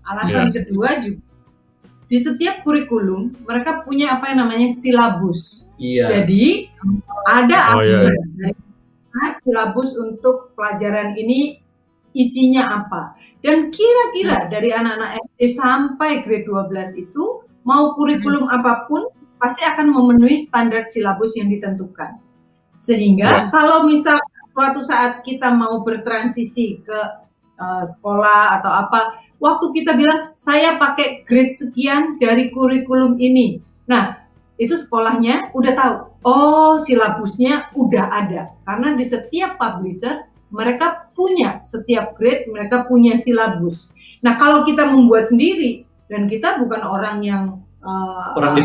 Alasan kedua juga, di setiap kurikulum mereka punya apa yang namanya silabus. Jadi ada silabus untuk pelajaran ini isinya apa. Dan kira-kira dari anak-anak SD sampai grade 12 itu mau kurikulum apapun pasti akan memenuhi standar silabus yang ditentukan. Sehingga kalau misal suatu saat kita mau bertransisi ke sekolah atau apa, waktu kita bilang, saya pakai grade sekian dari kurikulum ini. Nah, itu sekolahnya udah tahu, silabusnya udah ada. Karena di setiap publisher, mereka punya setiap grade, mereka punya silabus. Nah, kalau kita membuat sendiri, dan kita bukan orang yang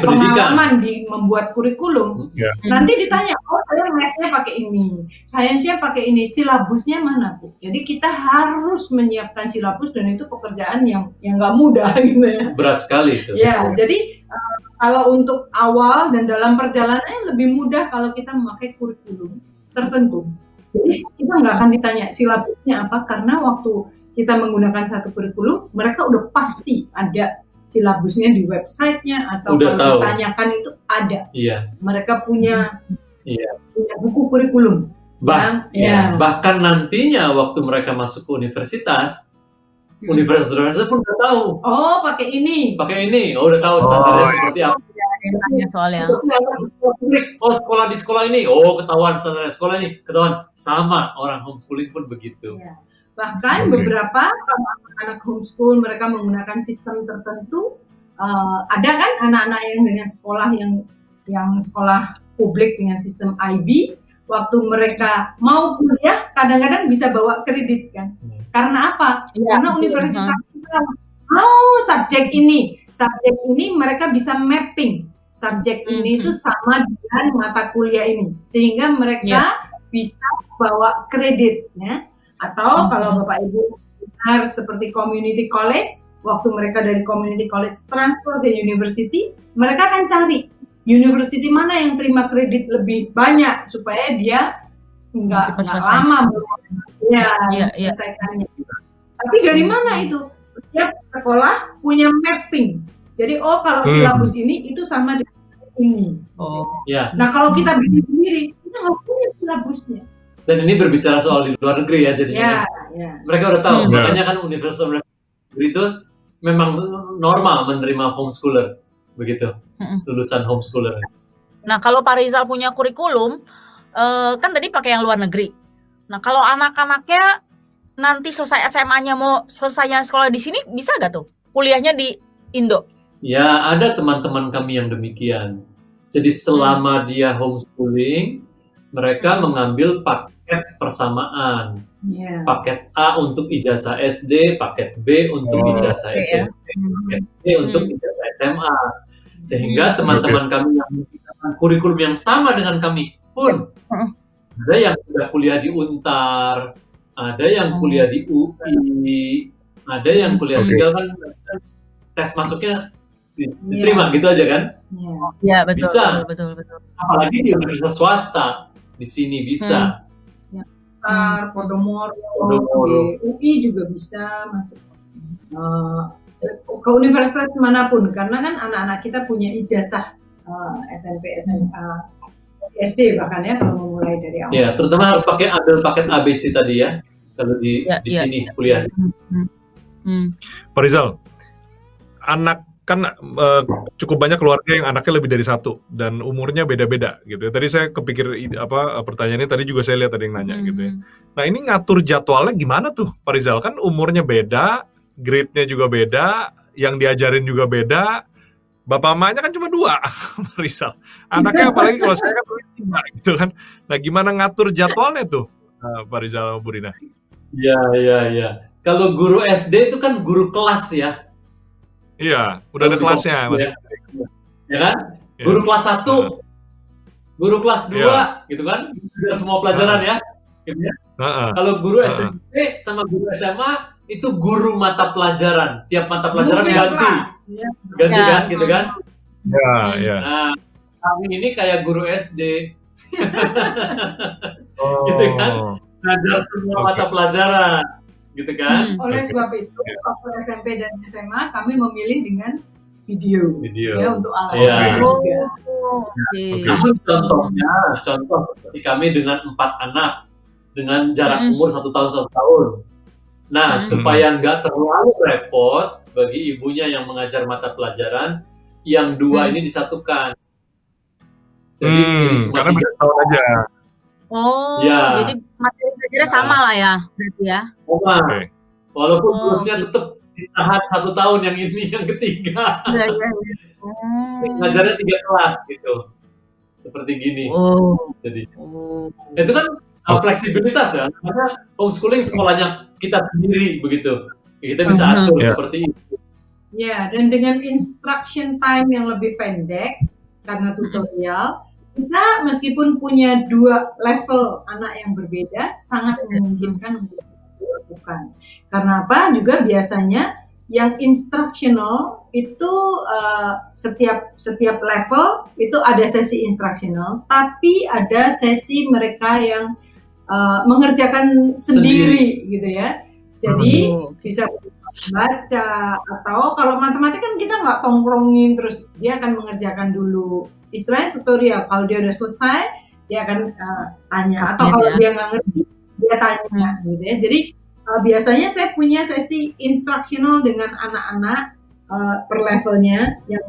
pengalaman di membuat kurikulum, nanti ditanya, saya mathnya pakai ini, sainsnya pakai ini, silabusnya mana, Bu? Jadi kita harus menyiapkan silabus dan itu pekerjaan yang nggak mudah gitu ya. Berat sekali itu. Ya, jadi kalau untuk awal dan dalam perjalanannya lebih mudah kalau kita memakai kurikulum tertentu. Jadi kita nggak akan ditanya silabusnya apa, karena waktu kita menggunakan satu kurikulum, mereka udah pasti ada silabusnya di websitenya, atau Udah kalau tahu. ditanyakan itu ada. Iya. Mereka punya Iya. buku kurikulum. Bahkan nantinya waktu mereka masuk ke universitas universitas pun udah tahu. Oh, pakai ini. Udah tahu standarnya seperti apa. Tanya soalnya. Oh, sekolah di sekolah ini. Oh, ketahuan standarnya sekolah ini. Ketahuan. Sama, orang homeschooling pun begitu. Ya. Bahkan beberapa anak homeschool mereka menggunakan sistem tertentu. Ada kan anak-anak yang dengan sekolah yang sekolah publik dengan sistem IB, waktu mereka mau kuliah kadang-kadang bisa bawa kredit kan. Karena apa? Ya, karena universitas kita subjek ini mereka bisa mapping subjek ini itu sama dengan mata kuliah ini, sehingga mereka bisa bawa kredit ya. Atau kalau Bapak Ibu benar seperti community college, waktu mereka dari community college transfer ke university, mereka akan cari university mana yang terima kredit lebih banyak supaya dia nggak lama menyelesaikannya. Tapi dari mana itu? Setiap sekolah punya mapping. Jadi kalau silabus ini itu sama dengan ini. Nah kalau kita bikin sendiri, kita nggak punya silabusnya. Dan ini berbicara soal di luar negeri ya jadinya. Mereka udah tahu, makanya kan universitas negeri itu memang normal menerima homeschooler, begitu, lulusan homeschooler. Nah kalau Pak Rizal punya kurikulum, kan tadi pakai yang luar negeri. Nah kalau anak-anaknya nanti selesai SMA-nya mau selesainya sekolah di sini, bisa gak tuh kuliahnya di Indo? Ya ada teman-teman kami yang demikian. Jadi selama dia homeschooling, mereka mengambil paket persamaan. Paket A untuk ijazah SD, paket B untuk ijazah SMP, paket C untuk ijazah SMA. Sehingga teman-teman kami yang menggunakan kurikulum yang sama dengan kami pun, ada yang sudah kuliah di Untar, ada yang kuliah di UI, ada yang kuliah tinggal kan tes masuknya diterima gitu aja kan? Iya betul. Bisa. Betul. Apalagi di universitas swasta. Di sini bisa. Podomoro, UI juga bisa masuk ke universitas manapun, karena kan anak-anak kita punya ijazah SMP, SMA, SD bahkan ya kalau mau mulai dari awal. Ya, terutama harus ambil paket ABC tadi ya, kalau di sini kuliah. Pak Rizal, anak kan cukup banyak keluarga yang anaknya lebih dari satu dan umurnya beda-beda gitu. Tadi saya kepikir pertanyaannya tadi juga saya lihat ada yang nanya gitu ya. Nah ini ngatur jadwalnya gimana tuh Pak Rizal? Kan umurnya beda, grade-nya juga beda, yang diajarin juga beda. Bapak mamanya kan cuma 2 Pak Rizal. Anaknya apalagi kalau saya kan 3 gitu kan. Nah gimana ngatur jadwalnya tuh Pak Rizal sama Bu Rina? Iya. Kalau guru SD itu kan guru kelas ya. Iya, udah ada kelasnya Mas. Ya kan? Guru kelas 1, guru kelas 2 gitu kan? Sudah semua pelajaran ya. Gitu ya. Kalau guru SMP sama guru SMA itu guru mata pelajaran. Tiap mata pelajaran ganti kan gitu kan? Iya. Nah, kami ini kayak guru SD. Gitu kan? Ngajar semua mata pelajaran. Gitu kan? Oleh sebab itu waktu SMP dan SMA kami memilih dengan video. Ya untuk alasan juga. Namun contoh seperti kami dengan 4 anak dengan jarak umur 1 tahun 1 tahun. Nah supaya nggak terlalu repot bagi ibunya yang mengajar mata pelajaran, yang 2 ini disatukan. Jadi cuma 3 tahun aja. Jadi materi belajarnya sama lah ya, berarti ya. Walaupun kursnya tetap ditahan 1 tahun, yang ini yang ketiga. Ngajarnya 3 kelas gitu, seperti gini. Jadi itu kan fleksibilitas ya, karena homeschooling sekolahnya kita sendiri begitu. Kita bisa atur seperti itu. Ya, dan dengan instruction time yang lebih pendek karena tutorial, kita meskipun punya 2 level anak yang berbeda, sangat memungkinkan untuk dilakukan. Karena apa? Juga biasanya yang instructional itu setiap level itu ada sesi instruksional, tapi ada sesi mereka yang mengerjakan sendiri gitu ya. Jadi bisa baca, atau kalau matematika kan kita nggak tongkrongin terus, dia akan mengerjakan dulu, istilahnya tutorial. Kalau dia udah selesai dia akan tanya, atau kalau dia nggak ngerti dia tanya gitu ya. Jadi biasanya saya punya sesi instruksional dengan anak-anak per levelnya yang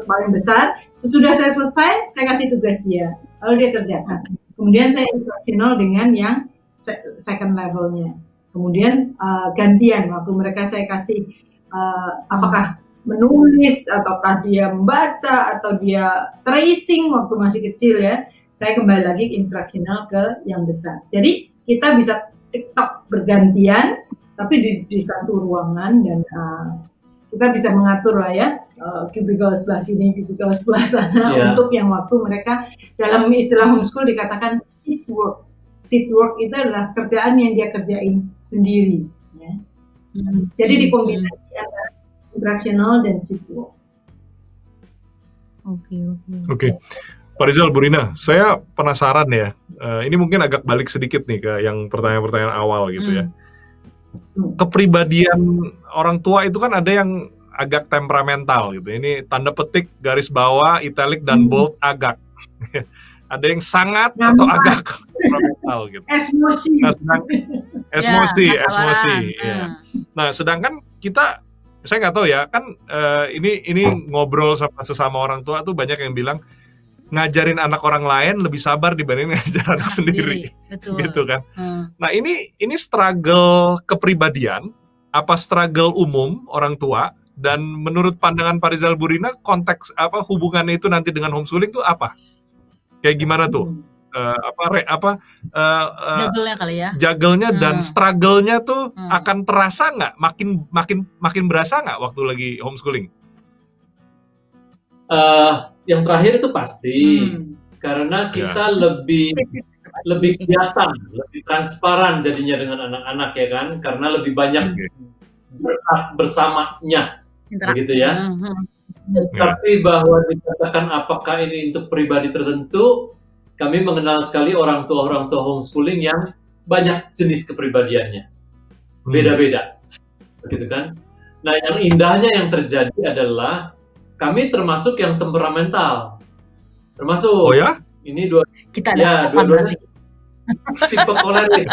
paling besar. Sesudah saya selesai, saya kasih tugas dia, lalu dia kerjakan. Kemudian saya instruksional dengan yang second levelnya. Kemudian gantian, waktu mereka saya kasih apakah menulis, ataukah dia membaca, atau dia tracing waktu masih kecil ya, saya kembali lagi instruksional ke yang besar. Jadi kita bisa TikTok bergantian, tapi di satu ruangan, dan kita bisa mengatur lah ya, cubicle sebelah sini, cubicle sebelah sana, untuk yang waktu mereka, dalam istilah homeschool dikatakan seat work. Seat work itu adalah kerjaan yang dia kerjain sendiri. Ya. Jadi dikombinasi antara instruksional dan seat work. Oke. Pak Rizal, Bu Rina, saya penasaran ya. Ini mungkin agak balik sedikit nih ke yang pertanyaan-pertanyaan awal gitu ya. Kepribadian orang tua itu kan ada yang agak temperamental gitu. Ini tanda petik, garis bawah, italic dan bold agak. Ada yang sangat atau agak temperamental gitu. Emosi. Nah, emosi. Ya. Nah, sedangkan kita, saya nggak tahu ya, kan ini ngobrol sama sesama orang tua tuh banyak yang bilang ngajarin anak orang lain lebih sabar dibanding ngajar anak sendiri. Betul. Gitu kan. Nah, ini struggle kepribadian, apa struggle umum orang tua, dan menurut pandangan Pak Rizal, Bu Rina, konteks apa hubungannya itu nanti dengan homeschooling itu apa? Kayak gimana tuh? Juggle-nya kali ya. Juggle-nya dan struggle-nya tuh akan terasa nggak? Makin berasa nggak waktu lagi homeschooling? Yang terakhir itu pasti, karena kita lebih kelihatan, lebih transparan jadinya dengan anak-anak ya kan, karena lebih banyak bersamanya, begitu ya. Tapi bahwa dikatakan apakah ini untuk pribadi tertentu, kami mengenal sekali orang tua homeschooling yang banyak jenis kepribadiannya, beda-beda, begitu kan. Nah, yang indahnya yang terjadi adalah kami termasuk yang temperamental, termasuk. Oh ya? Ini dua-duanya tipe koleris,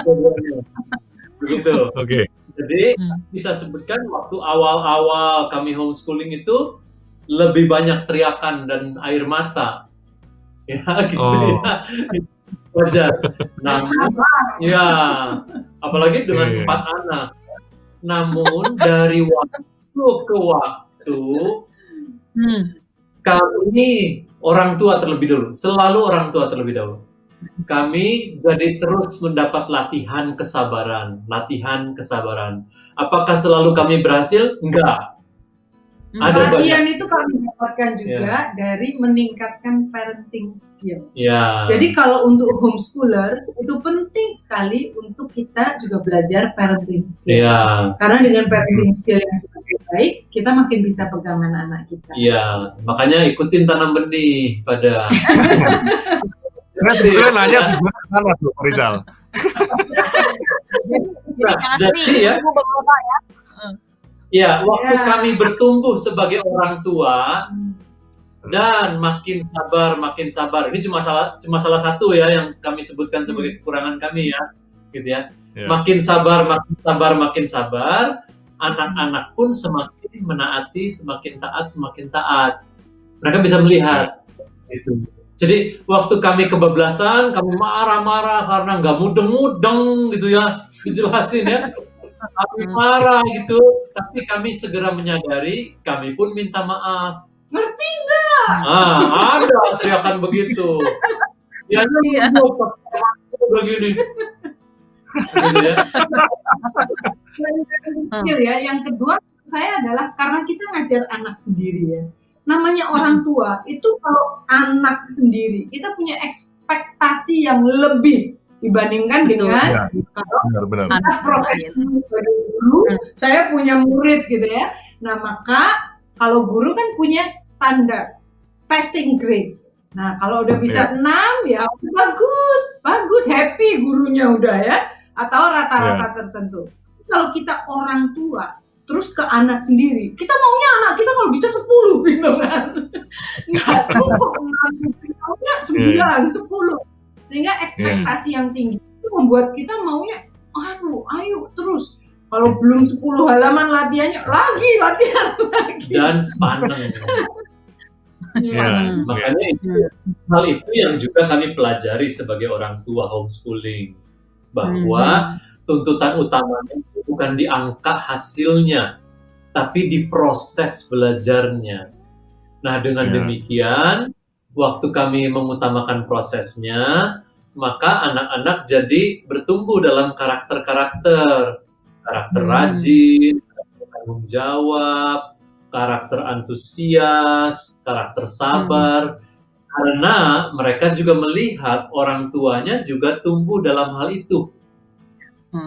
begitu. Oke. Jadi bisa sebutkan waktu awal-awal kami homeschooling itu lebih banyak teriakan dan air mata, ya gitu ya, wajar. Namun, ya apalagi dengan 4 anak. Namun dari waktu ke waktu, kami orang tua terlebih dulu, selalu orang tua terlebih dahulu. Kami jadi terus mendapat latihan kesabaran. Apakah selalu kami berhasil? Enggak. Ada latihan itu kami dapatkan juga dari meningkatkan parenting skill. Jadi kalau untuk homeschooler itu penting sekali untuk kita juga belajar parenting skill. Karena dengan parenting skill yang semakin baik, kita makin bisa pegangan anak kita. Makanya ikutin tanam benih pada. Dia nanya gimana tuh, Pak Rizal? Jadi ya, waktu kami bertumbuh sebagai orang tua dan makin sabar. Ini cuma salah satu ya yang kami sebutkan sebagai kekurangan kami ya, gitu ya. Makin sabar. Anak-anak pun semakin menaati, semakin taat. Mereka bisa melihat. Gitu. Jadi waktu kami kebablasan, kami marah-marah karena nggak mudeng-mudeng gitu ya, dijelasin ya. Kami marah gitu, tapi kami segera menyadari, kami pun minta maaf. Ngerti nggak? Ada teriakan begitu. Ya, begini. Gitu ya. Yang kedua saya adalah karena kita ngajar anak sendiri ya. Namanya orang tua itu kalau anak sendiri kita punya ekspektasi yang lebih dibandingkan dengan kalau anak profesional dulu saya punya murid gitu ya. Nah maka Kalau guru kan punya standar passing grade. Nah, kalau udah bisa 6 ya bagus, happy gurunya udah ya, atau rata-rata tertentu. Kalau kita orang tua, terus ke anak sendiri, kita maunya anak kita kalau bisa 10 gitu kan. Nggak cukup, maunya 9, 10. Sehingga ekspektasi yang tinggi itu membuat kita maunya, ayo terus. Kalau belum 10 halaman latihannya, latihan lagi. Dan sepaneng. Makanya hal itu yang juga kami pelajari sebagai orang tua homeschooling, bahwa tuntutan utamanya bukan di angka hasilnya, tapi di proses belajarnya. Nah, dengan demikian, waktu kami mengutamakan prosesnya, maka anak-anak jadi bertumbuh dalam karakter rajin, karakter tanggung jawab, karakter antusias, karakter sabar, karena mereka juga melihat orang tuanya juga tumbuh dalam hal itu.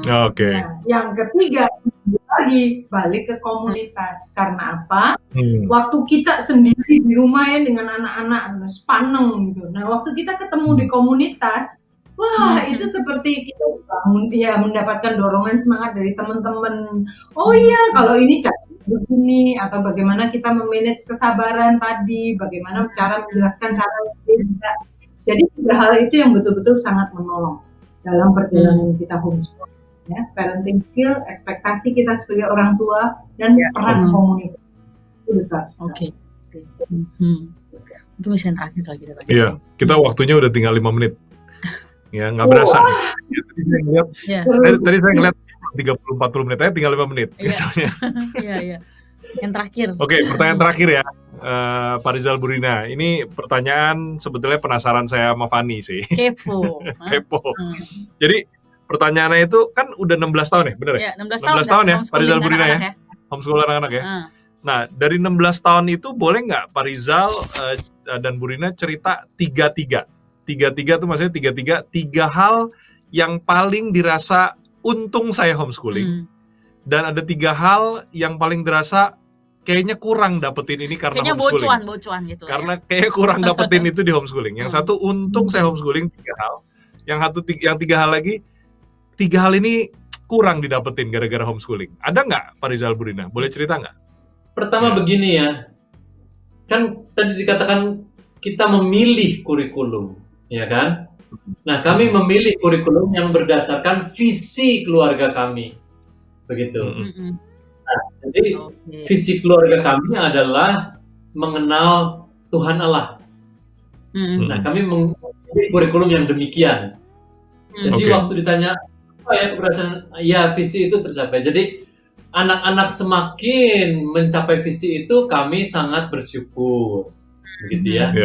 Oke. Nah, yang ketiga lagi balik ke komunitas. Karena apa? Waktu kita sendiri di rumah ya dengan anak-anak sepaneng gitu. Nah, waktu kita ketemu di komunitas, wah itu seperti kita mendapatkan dorongan semangat dari teman-teman. Oh iya, kalau ini begini, atau bagaimana kita memanage kesabaran tadi, bagaimana cara menjelaskan cara berbeda. Jadi hal itu yang betul-betul sangat menolong dalam perjalanan kita homeschool. Ya, parenting skill, ekspektasi kita sebagai orang tua, dan peran komunitas itu besar. Oke. Mungkin bisa yang terakhir lagi. Iya, kita waktunya udah tinggal 5 menit. Ya, nggak berasa. Tadi saya ngeliat 30-40 menit aja, tinggal 5 menit. Iya. Yang terakhir. Oke, pertanyaan terakhir ya, Pak Rizal Bu Rina. Ini pertanyaan sebetulnya penasaran saya sama Fani sih. Kepo. Jadi pertanyaannya itu kan udah 16 tahun ya, bener ya? 16 tahun ya, Pak Rizal Bu Rina ya? Homeschool anak-anak ya? Nah, dari 16 tahun itu boleh nggak Pak Rizal dan Bu Rina cerita 3 itu maksudnya 3 hal yang paling dirasa untung saya homeschooling, dan ada 3 hal yang paling dirasa kayaknya kurang dapetin ini karena kayaknya homeschooling. Bocuan gitu. Karena kayak kurang dapetin itu di homeschooling. Yang satu untung saya homeschooling 3 hal, yang 3 hal lagi, 3 hal ini kurang didapetin gara-gara homeschooling. Ada nggak Pak Rizal Bu Rina? Boleh cerita nggak? Pertama begini ya, kan tadi dikatakan kita memilih kurikulum, ya kan? Nah, kami memilih kurikulum yang berdasarkan visi keluarga kami, begitu. Nah, jadi visi keluarga kami adalah mengenal Tuhan Allah. Nah, kami memilih kurikulum yang demikian. Jadi waktu ditanya apa ya keberhasilan, ya visi itu tercapai. Jadi anak-anak semakin mencapai visi itu, kami sangat bersyukur, begitu ya.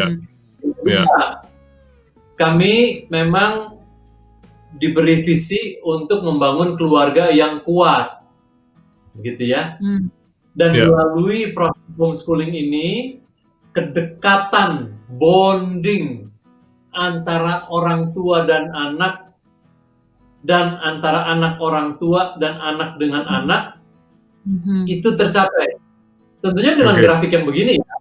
Kami memang diberi visi untuk membangun keluarga yang kuat, begitu ya. Dan melalui proses homeschooling ini, kedekatan, bonding antara orang tua dan anak, dan antara anak orang tua dan anak dengan anak, itu tercapai. Tentunya dengan grafik yang begini ya,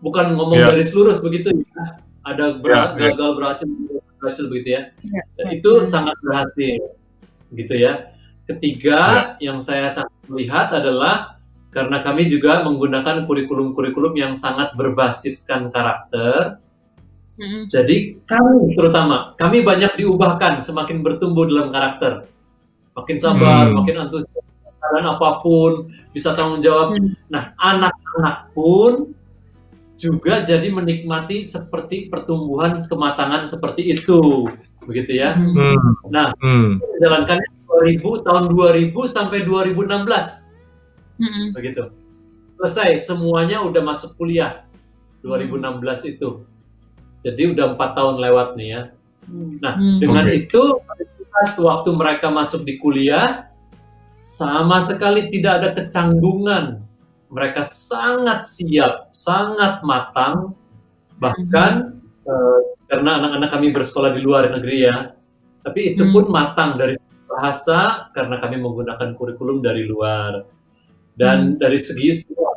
bukan ngomong garis lurus begitu ya. Ada gagal berhasil begitu ya. Dan itu sangat berhasil, gitu ya. Ketiga yang saya sangat melihat adalah karena kami juga menggunakan kurikulum-kurikulum yang sangat berbasiskan karakter. Jadi kami banyak diubahkan semakin bertumbuh dalam karakter, makin sabar, makin antusias, dan apapun bisa tanggung jawab. Nah, anak-anak pun juga jadi menikmati seperti pertumbuhan kematangan seperti itu, begitu ya. Nah, menjalankan tahun 2000 sampai 2016, begitu. Selesai, semuanya udah masuk kuliah 2016 itu. Jadi udah 4 tahun lewat nih ya. Nah, dengan itu waktu mereka masuk di kuliah, sama sekali tidak ada kecanggungan. Mereka sangat siap, sangat matang, bahkan karena anak-anak kami bersekolah di luar negeri ya, tapi itu pun matang dari bahasa karena kami menggunakan kurikulum dari luar. Dan dari segi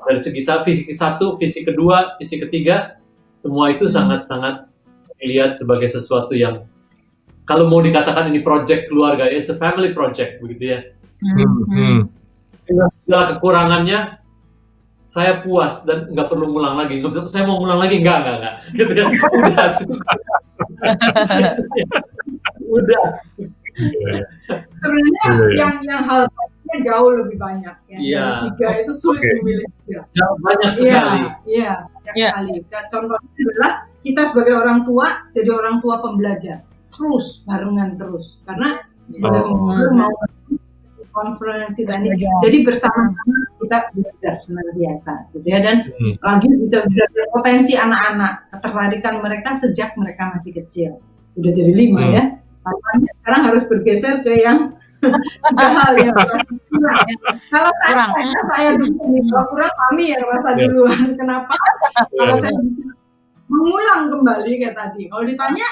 dari segi fisik 1, fisik kedua, fisik ketiga, semua itu sangat-sangat dilihat sebagai sesuatu yang kalau mau dikatakan ini project keluarga, it's a family project begitu ya. Segala kekurangannya saya puas dan nggak perlu ngulang lagi. Saya mau ngulang lagi enggak. Gitu kan. Udah suka. Udah. Sebenarnya yang hal baiknya jauh lebih banyak ya. Iya. Tiga itu sulit memilih tiga. Banyak sekali. Iya, banyak sekali. Contohnya adalah kita sebagai orang tua jadi orang tua pembelajar. Terus barengan terus. Karena sebagai guru mau conference kita ini, jadi bersama-sama kita belajar senantiasa, gitu ya. Dan lagi kita bisa lihat potensi anak-anak, ketertarikan mereka sejak mereka masih kecil. Udah jadi 5 ya. Sekarang harus bergeser ke yang 3 hal yang kurang. Kalau saya dulu kalau kurang kami yang rasa duluan. Kenapa? Kalau saya mengulang kembali kayak tadi. Kalau ditanya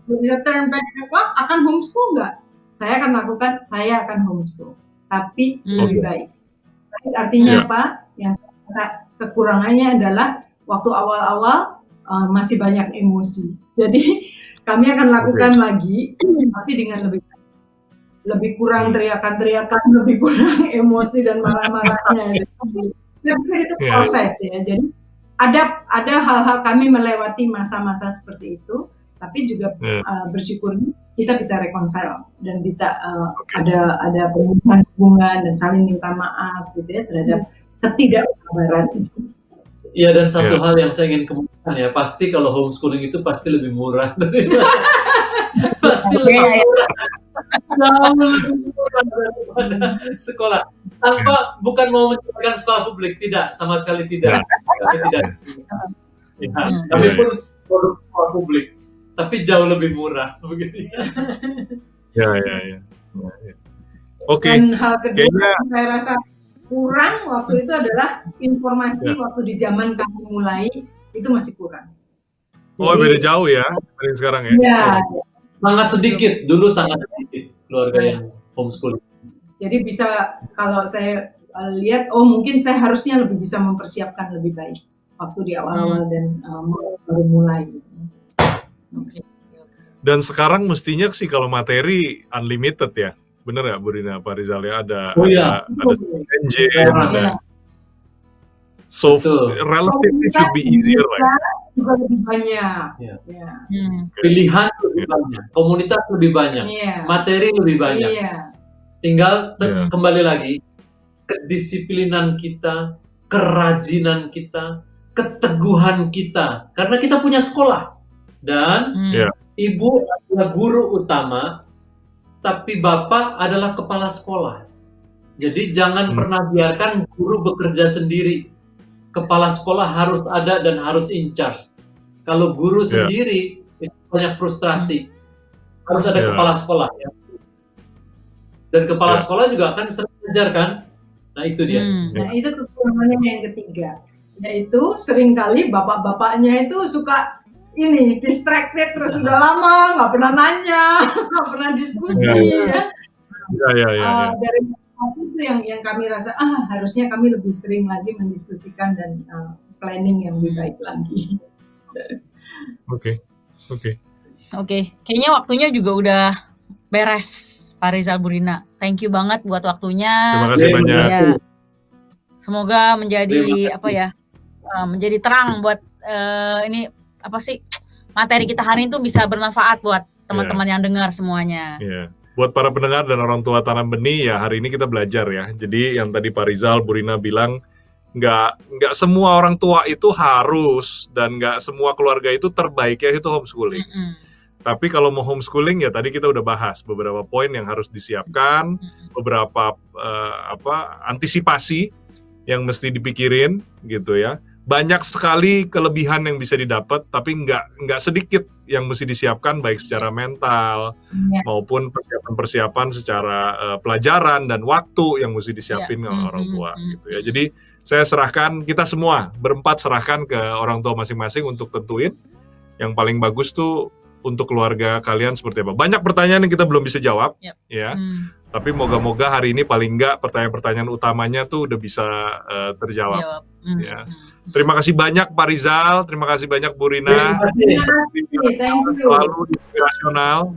bisa turn back the clock, akan homeschool nggak? Saya akan homeschool, tapi lebih baik. Baik artinya apa? Yang kekurangannya adalah waktu awal-awal masih banyak emosi. Jadi kami akan lakukan lagi, tapi dengan lebih kurang teriakan-teriakan, lebih kurang emosi dan marah-marahnya. Itu proses ya. Jadi ada hal-hal kami melewati masa-masa seperti itu, tapi juga bersyukur kita bisa reconcile dan bisa ada pemulihan hubungan dan saling minta maaf gitu ya terhadap ketidaksabaran itu. Iya, dan satu hal yang saya ingin kemukakan ya, pasti kalau homeschooling itu pasti lebih murah. Pasti lebih murah. Jauh lebih murah daripada sekolah. Bukan mau menciptakan sekolah publik, tidak, sama sekali tidak. Kami pun sekolah publik, tapi jauh lebih murah, begitu ya. Ya. Oke. Dan hal kedua yang saya rasa kurang waktu itu adalah informasi waktu di zaman kami mulai itu masih kurang. Jadi, beda jauh ya dari sekarang ya. Iya. Sangat sedikit, dulu sangat sedikit keluarga yang homeschooling. Jadi bisa kalau saya lihat, mungkin saya harusnya lebih bisa mempersiapkan lebih baik waktu di awal-awal dan baru mulai. Okay. Dan sekarang mestinya sih kalau materi unlimited ya, bener ya Bu Rina, Pak Rizal ya, ada engine, so relatively should be easier lah. Juga lebih banyak. Pilihan lebih banyak, komunitas lebih banyak, materi lebih banyak. Tinggal kembali lagi kedisiplinan kita, kerajinan kita, keteguhan kita, karena kita punya sekolah. Dan ibu adalah guru utama, tapi bapak adalah kepala sekolah. Jadi jangan pernah biarkan guru bekerja sendiri. Kepala sekolah harus ada dan harus in charge. Kalau guru sendiri, itu banyak frustrasi. Harus ada kepala sekolah. Ya. Dan kepala sekolah juga akan sering belajar kan? Nah itu dia. Nah itu kekurangannya yang ketiga. Yaitu seringkali bapak-bapaknya itu suka distracted terus udah lama nggak pernah nanya, nggak pernah diskusi ya. Dari itu yang kami rasa harusnya kami lebih sering lagi mendiskusikan dan planning yang lebih baik lagi. Oke. Kayaknya waktunya juga udah beres, Pak Rizal, Bu Rina. Thank you banget buat waktunya. Terima kasih banyak. Ya. Semoga menjadi menjadi terang buat materi kita hari ini tuh bisa bermanfaat buat teman-teman yang dengar semuanya. Buat para pendengar dan orang tua Tanam Benih ya, hari ini kita belajar ya. Jadi yang tadi Pak Rizal, Bu Rina bilang nggak semua orang tua itu harus dan nggak semua keluarga itu terbaik ya itu homeschooling. Tapi kalau mau homeschooling ya tadi kita udah bahas beberapa poin yang harus disiapkan, beberapa antisipasi yang mesti dipikirin gitu ya. Banyak sekali kelebihan yang bisa didapat, tapi nggak sedikit yang mesti disiapkan baik secara mental maupun persiapan secara pelajaran dan waktu yang mesti disiapin oleh orang tua gitu ya. Jadi saya serahkan, kita semua berempat serahkan ke orang tua masing-masing untuk tentuin yang paling bagus tuh untuk keluarga kalian seperti apa? Banyak pertanyaan yang kita belum bisa jawab, ya. Tapi moga-moga hari ini paling enggak pertanyaan-pertanyaan utamanya tuh udah bisa terjawab. Ya. Terima kasih banyak Pak Rizal, terima kasih banyak Bu Rina. Terima kasih. Thank you. Selalu inspirasional.